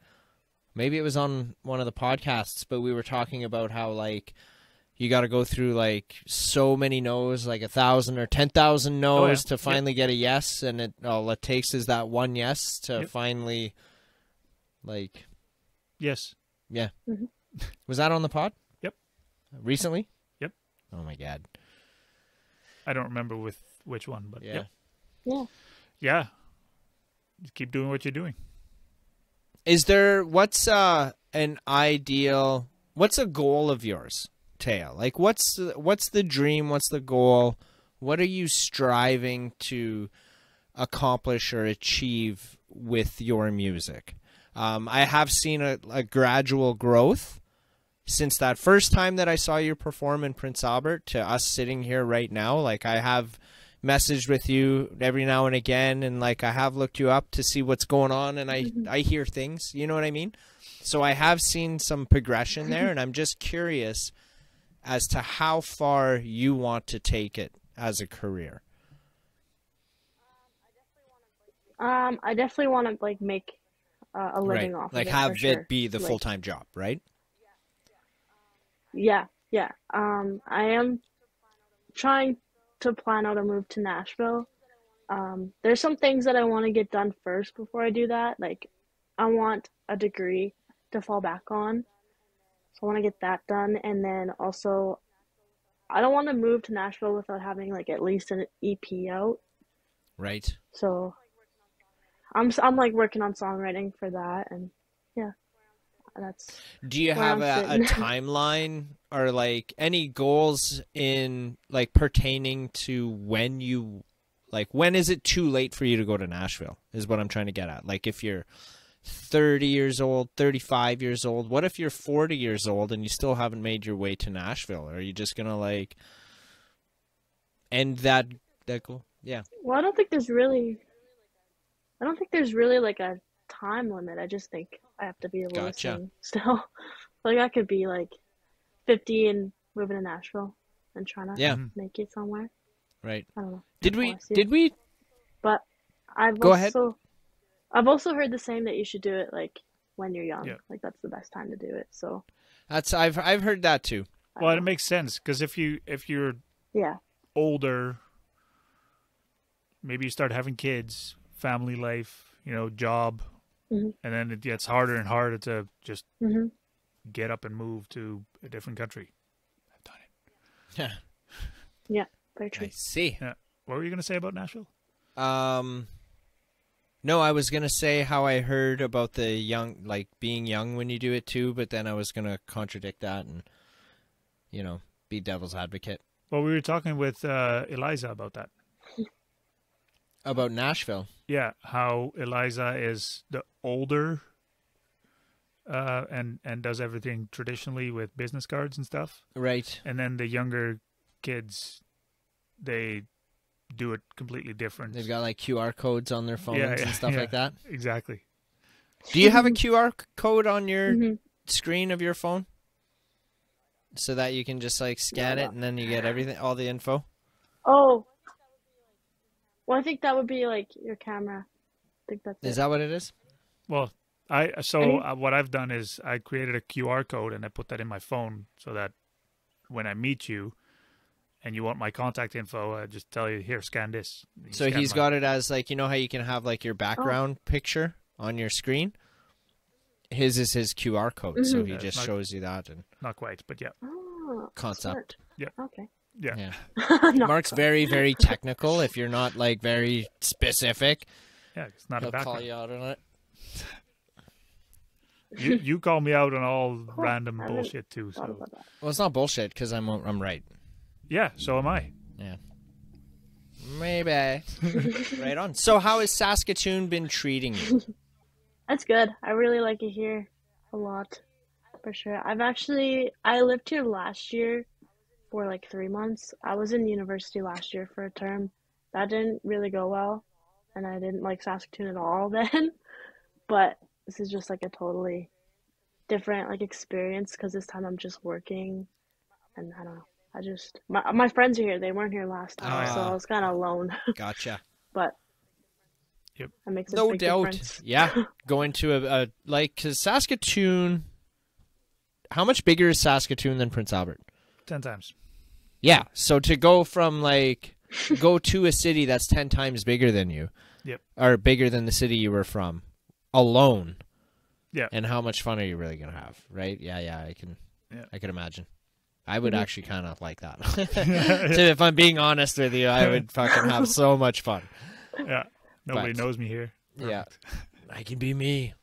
Maybe it was on one of the podcasts, but we were talking about how like you got to go through like so many no's, like 1,000 or 10,000 no's to finally get a yes, and all it takes is that one yes to finally, like. Yes. Yeah. Was that on the pod? Yep. Recently? Yep. Oh my God. I don't remember with which one, but Yeah. Yeah. Yeah. Just keep doing what you're doing. Is there what's a goal of yours, Taya? Like what's the dream, what's the goal? What are you striving to accomplish or achieve with your music? I have seen a gradual growth since that first time that I saw you perform in Prince Albert to us sitting here right now. Like I have messaged with you every now and again, and like I have looked you up to see what's going on, and I hear things, you know what I mean? So I have seen some progression there, and I'm just curious as to how far you want to take it as a career. I definitely want to like make a living off like of it, have for it sure. be the Like, full-time job, right? Yeah. I am trying to plan out a move to Nashville. There's some things that I want to get done first before I do that. Like, I want a degree to fall back on, so I want to get that done, and then also, I don't want to move to Nashville without having like at least an EP out. Right. So, I'm like working on songwriting for that, and yeah, that's. Do you where have I'm a sitting. timeline or like any goals in like pertaining to when is it too late for you to go to Nashville is what I'm trying to get at. Like if you're 30 years old, 35 years old, what if you're 40 years old and you still haven't made your way to Nashville? Are you just going to like end that goal? Yeah. Well, I don't think there's really like a time limit. I just think I have to be able to sing still. Like I could be like 50 and moving to Nashville and trying to make it somewhere. Right. I don't know. Did we But Go ahead. I've also heard the saying that you should do it like when you're young. Yeah. Like that's the best time to do it. So I've heard that too. Well, it makes sense because if you're older, maybe you start having kids, family life, job, and then it gets harder and harder to just get up and move to a different country. I've done it. Yeah. Yeah, very true. I see. Yeah. What were you going to say about Nashville? No, I was going to say how I heard about the young, like being young when you do it too, but then I was going to contradict that and, be devil's advocate. Well, we were talking with Eliza about that. About Nashville. Yeah, how Eliza is the older and does everything traditionally with business cards and stuff. Right. And then the younger kids, they do it completely different. They've got like QR codes on their phones and stuff like that. Exactly. Do you have a QR code on your screen of your phone? So that you can just like scan it and then you get everything, all the info? Oh. Well, I think that would be like your camera. I think that's Is that what it is? Well, what I've done is I created a QR code and I put that in my phone so that when I meet you and you want my contact info, I just tell you, here, scan this. So he's got it as like, how you can have like your background picture on your screen? His is his QR code, so he just shows you that. And not quite, but yeah. Oh, Smart. concept. Yeah. Okay. Yeah. Mark's very, very technical. If you're not like very specific, it's not he'll a background. call you out on You it. you call me out on all random bullshit too. So Well, it's not bullshit because I'm right. Yeah, so am I. Yeah. Maybe. Right on. So how has Saskatoon been treating you? That's good. I really like it here a lot, for sure. I lived here last year for like 3 months. I was in university last year for a term. That didn't really go well, and I didn't like Saskatoon at all then. But this is just like a totally different like experience because this time I'm just working, and I don't know. My friends are here. They weren't here last time, so I was kind of alone. Gotcha. But Yep. that makes a No big doubt. difference. Yeah. Going to because Saskatoon, how much bigger is Saskatoon than Prince Albert? 10 times. Yeah. So to go from go to a city that's 10 times bigger than you. Yep. Or bigger than the city you were from alone. Yeah. And how much fun are you really going to have? Right. Yeah. I can imagine. I would actually kind of like that. So if I'm being honest with you, I would fucking have so much fun. Yeah. Nobody knows me here. Yeah. I can be me.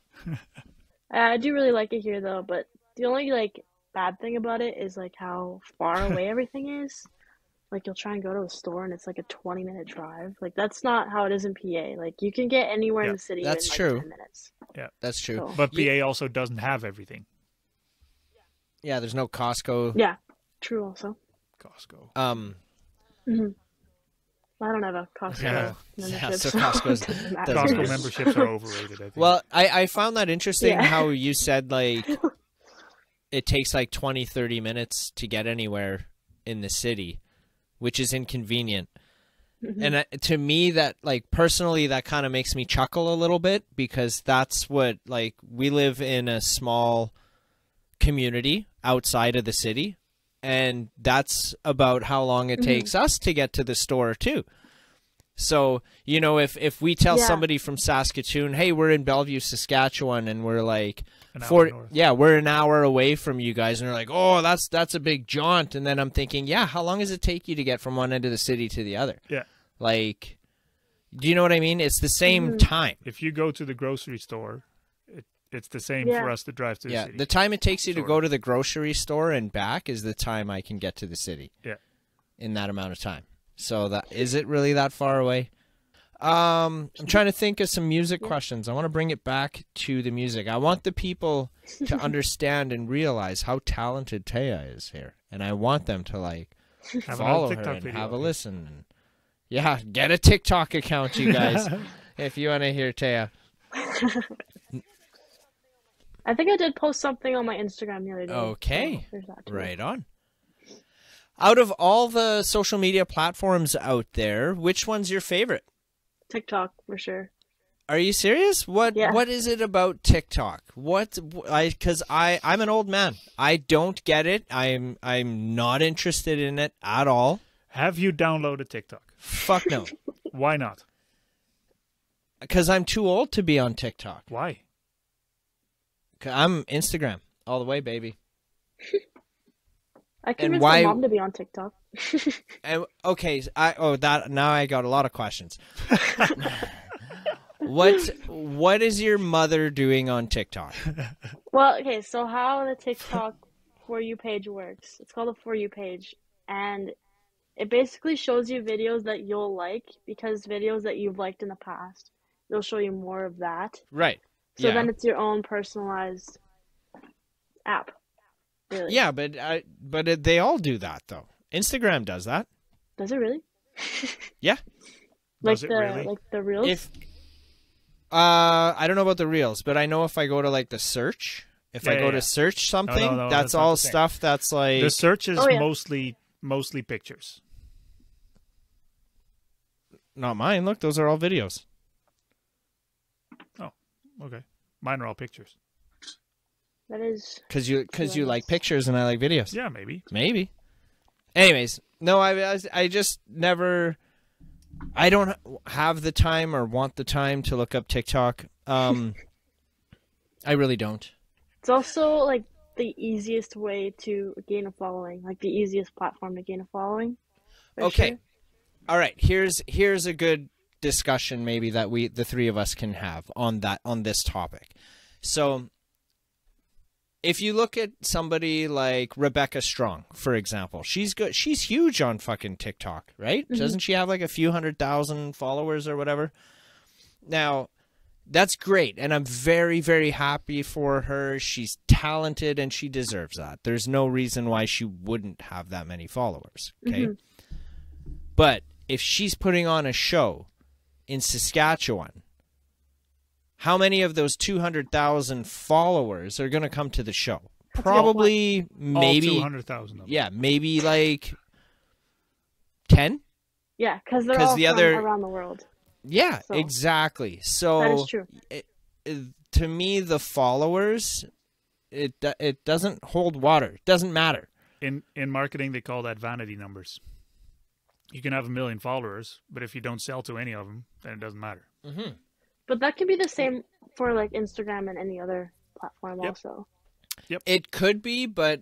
I do really like it here though, but the only like bad thing about it is like how far away everything is. Like you'll try and go to a store and it's like a 20-minute drive. Like that's not how it is in PA. Like you can get anywhere in the city that's in like true. 10 minutes. Yeah, that's true. So. But PA also doesn't have everything. Yeah, there's no Costco. Yeah, true also. Costco. I don't have a Costco membership. Yeah, so Costco's Costco memberships are overrated, I think. Well, I found that interesting how you said like it takes like 20, 30 minutes to get anywhere in the city, which is inconvenient. And to me, that like personally, that kind of makes me chuckle a little bit because that's what like we live in a small community outside of the city. And that's about how long it takes us to get to the store too. So, if we tell somebody from Saskatoon, hey, we're in Bellevue, Saskatchewan, and we're like, we're an hour away from you guys. And they're like, oh, that's a big jaunt. And then I'm thinking, how long does it take you to get from one end of the city to the other? Yeah. Like, do you know what I mean? It's the same time. If you go to the grocery store, it's the same for us to drive to the city. The time it takes you to go to the grocery store and back is the time I can get to the city. Yeah. In that amount of time. So is it really that far away? I'm trying to think of some music questions. I want to bring it back to the music. I want the people to understand and realize how talented Taya is here. And I want them to like follow her and have a listen. And, get a TikTok account, you guys, if you want to hear Taya. I think I did post something on my Instagram the other day. Okay. So there's that too. Right on. Out of all the social media platforms out there, which one's your favorite? TikTok for sure. Are you serious? What Yeah. What is it about TikTok? Because I'm an old man. I don't get it. I'm not interested in it at all. Have you downloaded TikTok? Fuck no. Why not? Because I'm too old to be on TikTok. Why? 'Cause I'm Instagram all the way, baby. I convinced my mom to be on TikTok. Okay, now I got a lot of questions. What is your mother doing on TikTok? Well, okay, so how the TikTok For You page works, it's called a For You page, and it basically shows you videos that you'll like, because videos that you've liked in the past, they'll show you more of that. Right. So then it's your own personalized app. Really. Yeah, but they all do that though. Instagram does that. Does it really? Yeah. Does it really? Like the reels? I don't know about the reels, but I know if I go to like the search, if I go to search something, that's all stuff that's like the search is mostly pictures. Not mine. Look, those are all videos. Oh, okay. Mine are all pictures. That is because you like pictures and I like videos. Yeah, maybe. Anyways, no, I just never. I don't have the time or want the time to look up TikTok. I really don't. It's also like the easiest way to gain a following, like the easiest platform to gain a following. Okay. Sure. All right. Here's a good discussion maybe that the three of us can have on this topic. So if you look at somebody like Rebecca Strong, for example, she's good. She's huge on fucking TikTok, right? Mm-hmm. Doesn't she have like a few 100,000 followers or whatever? Now, that's great, and I'm very, very happy for her. She's talented, and she deserves that. There's no reason why she wouldn't have that many followers, okay? Mm-hmm. But if she's putting on a show in Saskatchewan, how many of those 200,000 followers are going to come to the show? Probably, maybe all 200,000 of them. Yeah, maybe like 10. Yeah, because they're all around the world. Yeah, so, exactly. So that is true. To me, the followers, it doesn't hold water. It doesn't matter. In marketing, they call that vanity numbers. You can have 1 million followers, but if you don't sell to any of them, then it doesn't matter. Mm-hmm. But that could be the same for like Instagram and any other platform also. Yep. It could be, but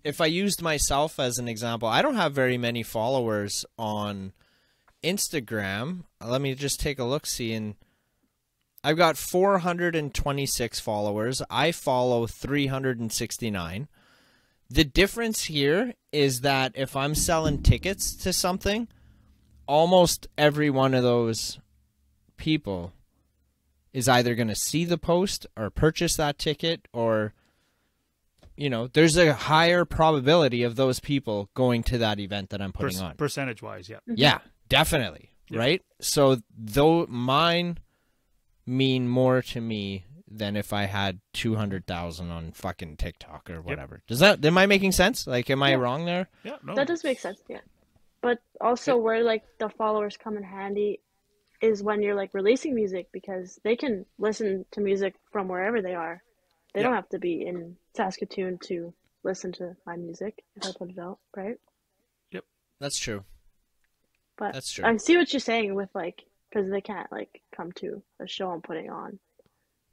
if I used myself as an example, I don't have very many followers on Instagram. Let me just take a look-see, and I've got 426 followers. I follow 369. The difference here is that if I'm selling tickets to something, almost every one of those people is either going to see the post or purchase that ticket, or, you know, there's a higher probability of those people going to that event that I'm putting on. Percentage-wise, yeah. Yeah, definitely, right? So though mine mean more to me than if I had 200,000 on fucking TikTok or whatever. Am I making sense? Like, am I wrong there? Yeah, no. That does make sense, yeah. But also where like the followers come in handy is when you're like releasing music, because they can listen to music from wherever they are. They don't have to be in Saskatoon to listen to my music if I put it out, right? Yep. That's true. But that's true. I see what you're saying with like, because they can't like come to a show I'm putting on.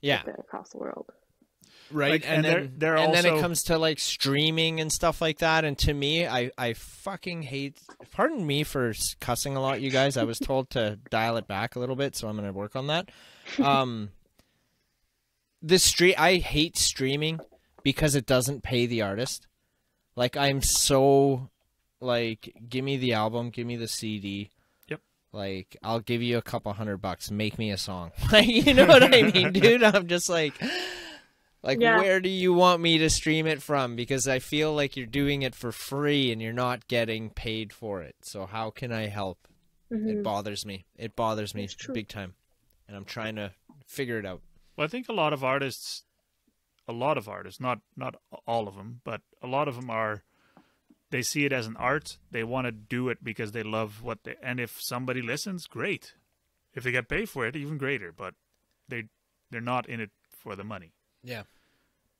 Yeah. Across the world. Right. Like, and then also... then it comes to like streaming and stuff like that. And to me, I fucking hate, pardon me for cussing a lot, you guys. I was told to dial it back a little bit, so I'm going to work on that. I hate streaming because it doesn't pay the artist. Like, I'm so like, give me the album, give me the CD. Like, I'll give you a couple $100, make me a song. Like, you know what I mean, dude? I'm just like, where do you want me to stream it from? Because I feel like you're doing it for free and you're not getting paid for it. So how can I help? Mm-hmm. It bothers me. It bothers me big time. And I'm trying to figure it out. Well, I think a lot of artists, not all of them, but a lot of them they see it as an art. They want to do it because they love and if somebody listens, great. If they get paid for it, even greater. But they're not in it for the money. Yeah.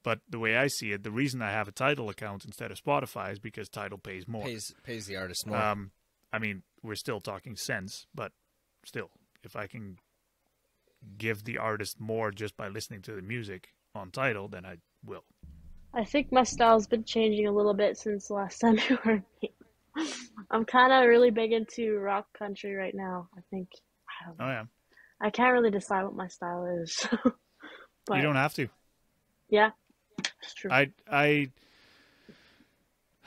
But the way I see it, the reason I have a Tidal account instead of Spotify is because Tidal pays more. Pays the artist more. I mean, we're still talking cents, but still, if I can give the artist more just by listening to the music on Tidal, then I will. I think my style's been changing a little bit since the last time you heard me. I'm kind of really big into rock country right now. I think. I don't know. Oh yeah. I can't really decide what my style is. But You don't have to. yeah, it's true.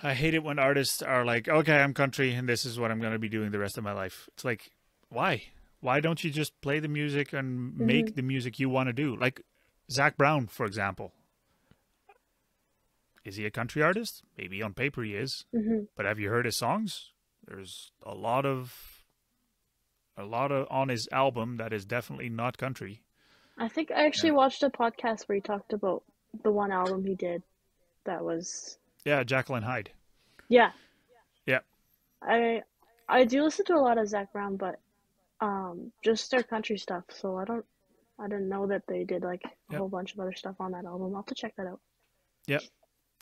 I hate it when artists are like, okay, I'm country and this is what I'm going to be doing the rest of my life. It's like, why? Why don't you just play the music and make the music you want to do? Like Zac Brown, for example. Is he a country artist? Maybe on paper he is. But have you heard his songs? There's a lot of on his album that is definitely not country. I think I actually watched a podcast where he talked about the one album he did that was... Yeah, Jacqueline Hyde. Yeah. Yeah. I do listen to a lot of Zac Brown, but just their country stuff, so I didn't know that they did like a whole bunch of other stuff on that album. I'll have to check that out. Yep.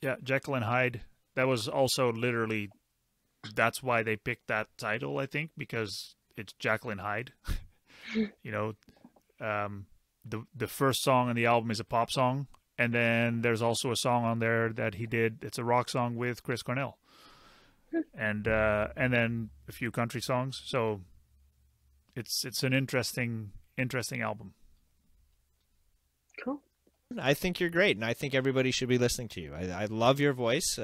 Yeah, Jacqueline Hyde. That was also literally, that's why they picked that title, I think, because it's Jacqueline Hyde. You know, the first song on the album is a pop song, and then there's also a song on there that he did. It's a rock song with Chris Cornell, and then a few country songs. So it's an interesting album. Cool. I think you're great, and I think everybody should be listening to you. I love your voice.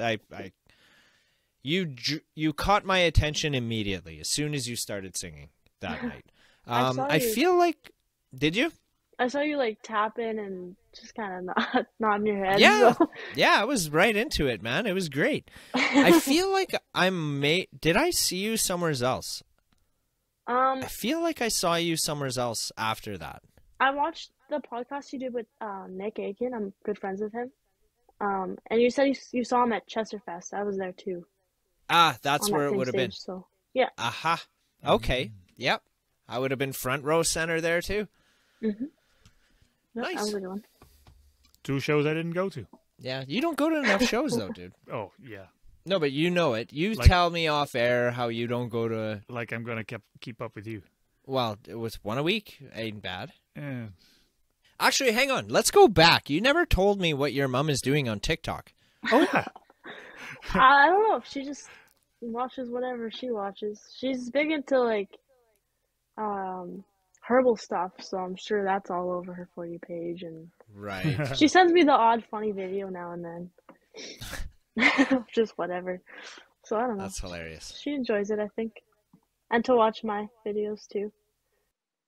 You caught my attention immediately as soon as you started singing that night. I feel like, did you? I saw you like tapping and just kind of nodding your head. Yeah, so. Yeah, I was right into it, man. It was great. I feel like did I see you somewhere else? I feel like I saw you somewhere else after that. I watched the podcast you did with Nick Aiken. I'm good friends with him. And you said you saw him at Chesterfest. I was there too. Ah, that's where it would have been. So yeah. Aha. Okay. Yep. I would have been front row center there too. Mm-hmm. Nice. That was a good one. 2 shows I didn't go to. Yeah, you don't go to enough shows though, dude. Oh yeah. No, but you know it. You tell me off air how you don't go to. Like I'm gonna keep up with you. Well, it was one a week. Ain't bad. Yeah. Actually, hang on. Let's go back. You never told me what your mom is doing on TikTok. Oh yeah. I don't know if she just watches whatever she watches. She's big into like herbal stuff, so I'm sure that's all over her For You page. And right. She sends me the odd funny video now and then. Just whatever. So I don't know. That's hilarious. She enjoys it, I think. And to watch my videos too.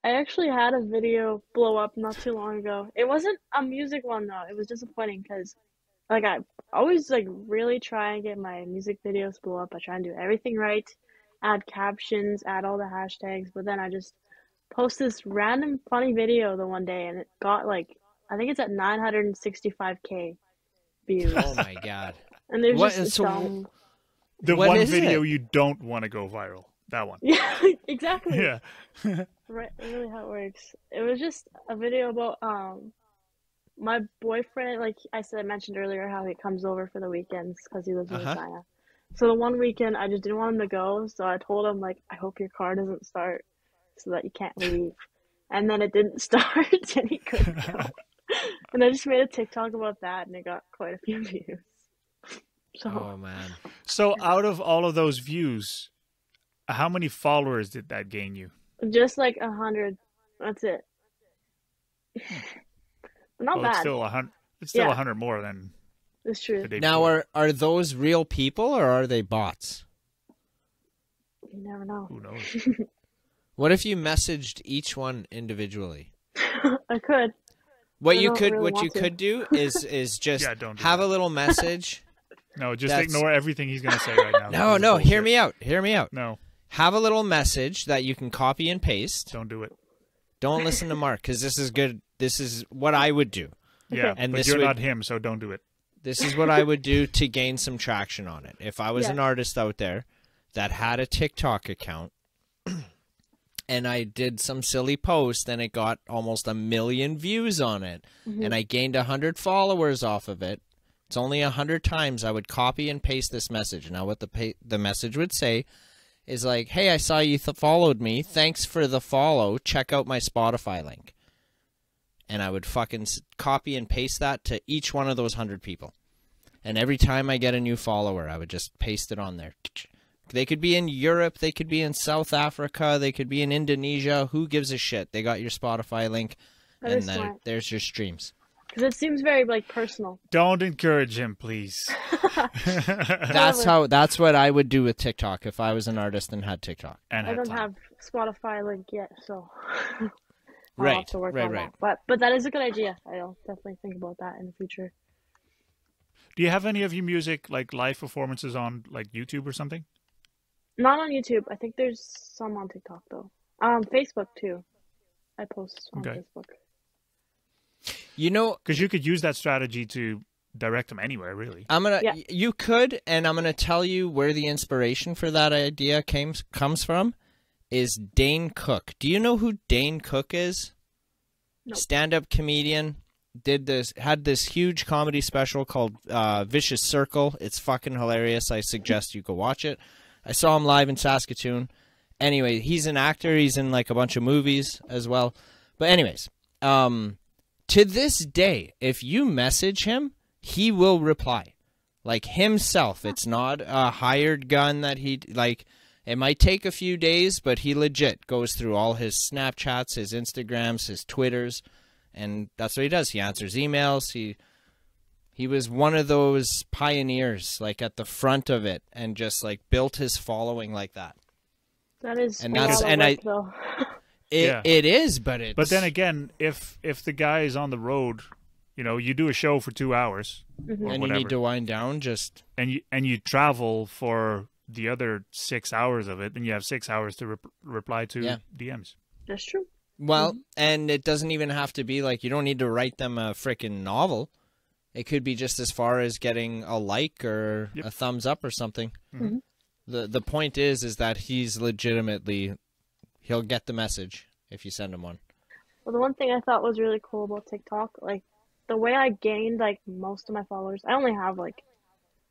I actually had a video blow up not too long ago. It wasn't a music one though. It was disappointing because like I always like really try and get my music videos blow up. I try and do everything right, add captions, add all the hashtags, but then I just post this random funny video the one day and it got like, I think it's at 965K views. Oh my god. And there's just dumb. The what one video you don't want to go viral. That one. Yeah, exactly. Yeah. Right, really how it works. It was just a video about my boyfriend. Like I mentioned earlier, how he comes over for the weekends because he lives in China. So the one weekend, I just didn't want him to go. So I told him like, I hope your car doesn't start, so that you can't leave. And then it didn't start, and he couldn't go. And I just made a TikTok about that, and it got quite a few views. So. Oh man. So out of all of those views, how many followers did that gain you? Just like 100. That's it. But not bad. It's still 100. It's still 100 more than. It's true. Now, are those real people or are they bots? You never know. Who knows? What if you messaged each one individually? I could. What you could do is just have a little message. No, just ignore everything he's going to say right now. No, hear me out. No. Have a little message that you can copy and paste. Don't do it. Don't listen to Mark because this is good. This is what I would do. Yeah, and but you're not him, so don't do it. This is what I would do to gain some traction on it. If I was an artist out there that had a TikTok account, and I did some silly post, and it got almost 1 million views on it, and I gained 100 followers off of it. It's only 100 times I would copy and paste this message. Now, what the message would say is like, "Hey, I saw you followed me. Thanks for the follow. Check out my Spotify link." And I would fucking copy and paste that to each one of those 100 people. And every time I get a new follower, I would just paste it on there. They could be in Europe, they could be in South Africa, they could be in Indonesia. Who gives a shit? They got your Spotify link, and there's your streams. Because it seems very like personal. Don't encourage him, please. That's what I would do with TikTok if I was an artist and had TikTok. And I don't have Spotify link yet, so I'll right, have to work right, on right. that. But that is a good idea. I'll definitely think about that in the future. Do you have any of your music, like live performances on like YouTube or something? Not on YouTube. I think there's some on TikTok though. Facebook too. I post on Facebook. You know, because you could use that strategy to direct them anywhere, really. You could, and I'm gonna tell you where the inspiration for that idea comes from. Is Dane Cook. Do you know who Dane Cook is? Nope. Stand-up comedian. Had this huge comedy special called Vicious Circle. It's fucking hilarious. I suggest you go watch it. I saw him live in Saskatoon. Anyway, he's an actor. He's in like a bunch of movies as well. But anyways, to this day, if you message him, he will reply. Like himself. It's not a hired gun that he like. It might take a few days, but he legit goes through all his Snapchats, his Instagrams, his Twitters, and that's what he does. He answers emails. He was one of those pioneers, like at the front of it, and just like built his following like that. That is, though. It is, but it's. But then again, if the guy is on the road, you know, you do a show for 2 hours, and you need to wind down, and you travel for the other 6 hours of it, then you have 6 hours to reply to DMs. That's true. Well, and it doesn't even have to be like you don't need to write them a freaking novel. It could be just as far as getting a like or a thumbs up or something. Mm-hmm. The point is that he's legitimately, he'll get the message if you send him one. Well, the one thing I thought was really cool about TikTok, like the way I gained like most of my followers, I only have like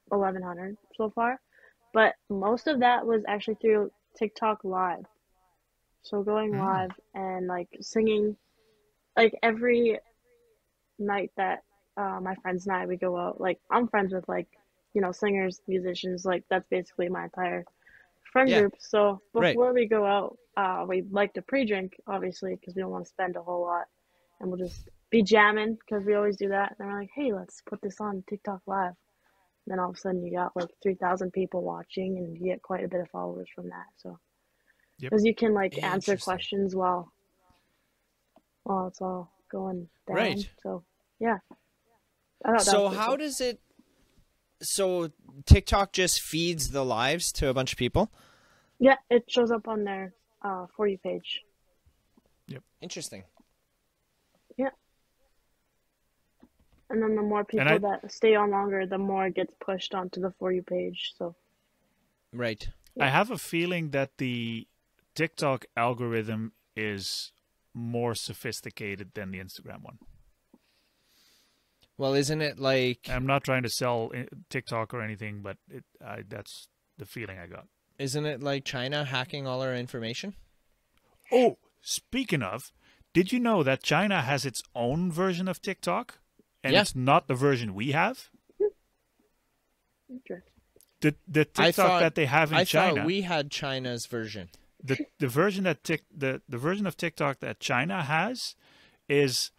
1,100 so far, but most of that was actually through TikTok Live. So going live and like singing, like every night that my friends and I, we go out, like I'm friends with like, you know, singers, musicians, like that's basically my entire friend group. So before we go out, we like to pre-drink, obviously, because we don't want to spend a whole lot, and we'll just be jamming because we always do that. And we're like, hey, let's put this on TikTok Live. And then all of a sudden you got like 3,000 people watching, and you get quite a bit of followers from that. So because you can like answer questions while it's all going down. Right. So yeah. So how does it? So TikTok just feeds the lives to a bunch of people? Yeah, it shows up on their For You page. Yep. Interesting. Yeah. And then the more people that stay on longer, the more it gets pushed onto the For You page. So. Right. I have a feeling that the TikTok algorithm is more sophisticated than the Instagram one. Well, isn't it like... I'm not trying to sell TikTok or anything, but that's the feeling I got. Isn't it like China hacking all our information? Oh, speaking of, did you know that China has its own version of TikTok? And it's not the version we have? Interesting. The TikTok that they have in China... I thought we had China's version. The version that the version of TikTok that China has is...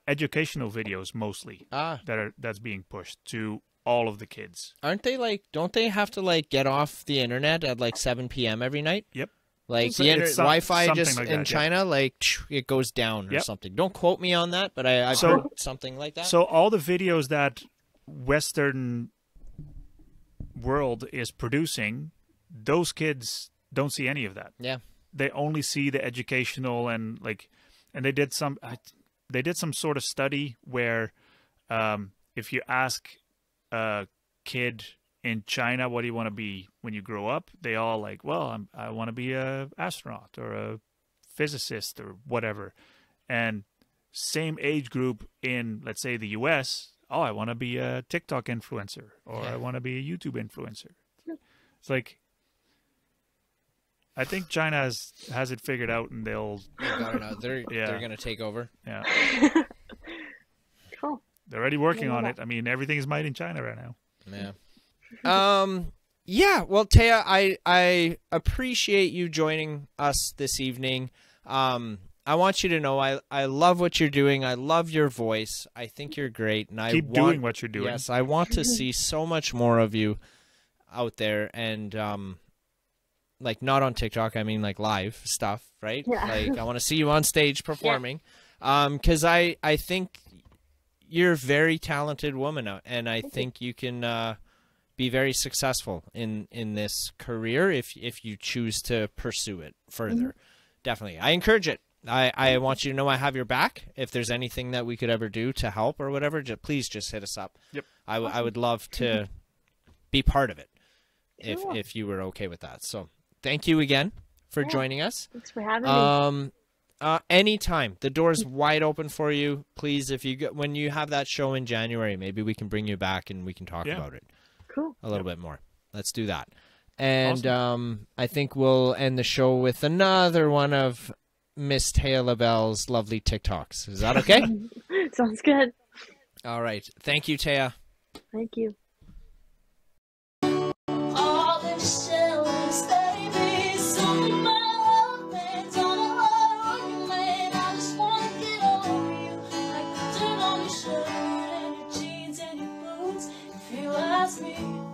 educational videos mostly that's being pushed to all of the kids. Aren't they like? Don't they have to like get off the internet at like 7 p.m. every night? Yep. Like the Wi-Fi just like in that, China, like it goes down or something. Don't quote me on that, but I've heard something like that. So all the videos that Western world is producing, those kids don't see any of that. Yeah. They only see the educational and they did some. They did some sort of study where if you ask a kid in China, what do you want to be when you grow up? They all like, well, I want to be a astronaut or a physicist or whatever. And same age group in, let's say, the US, oh, I want to be a TikTok influencer or I want to be a YouTube influencer. It's like, I think China has it figured out, and they'll. They're going to take over. Yeah. Cool. They're already working on it. I mean, everything is made in China right now. Yeah. Yeah. Well, Taya, I appreciate you joining us this evening. I want you to know I love what you're doing. I love your voice. I think you're great, and Keep doing what you're doing. Yes, I want to see so much more of you out there, and like not on TikTok. I mean, like live stuff, right? Yeah. Like I want to see you on stage performing, because I think you're a very talented woman, and I think you can be very successful in this career if you choose to pursue it further. Definitely, I encourage it. I want you to know I have your back. If there's anything that we could ever do to help or whatever, please just hit us up. Yep. I would love to be part of it if you were okay with that. So thank you again for joining us. Thanks for having me. Anytime. The door's wide open for you. Please, when you have that show in January, maybe we can bring you back and we can talk about it a little bit more. Let's do that. And awesome. I think we'll end the show with another one of Miss Taya Lebel's lovely TikToks. Is that okay? Sounds good. All right. Thank you, Taya. Thank you. Me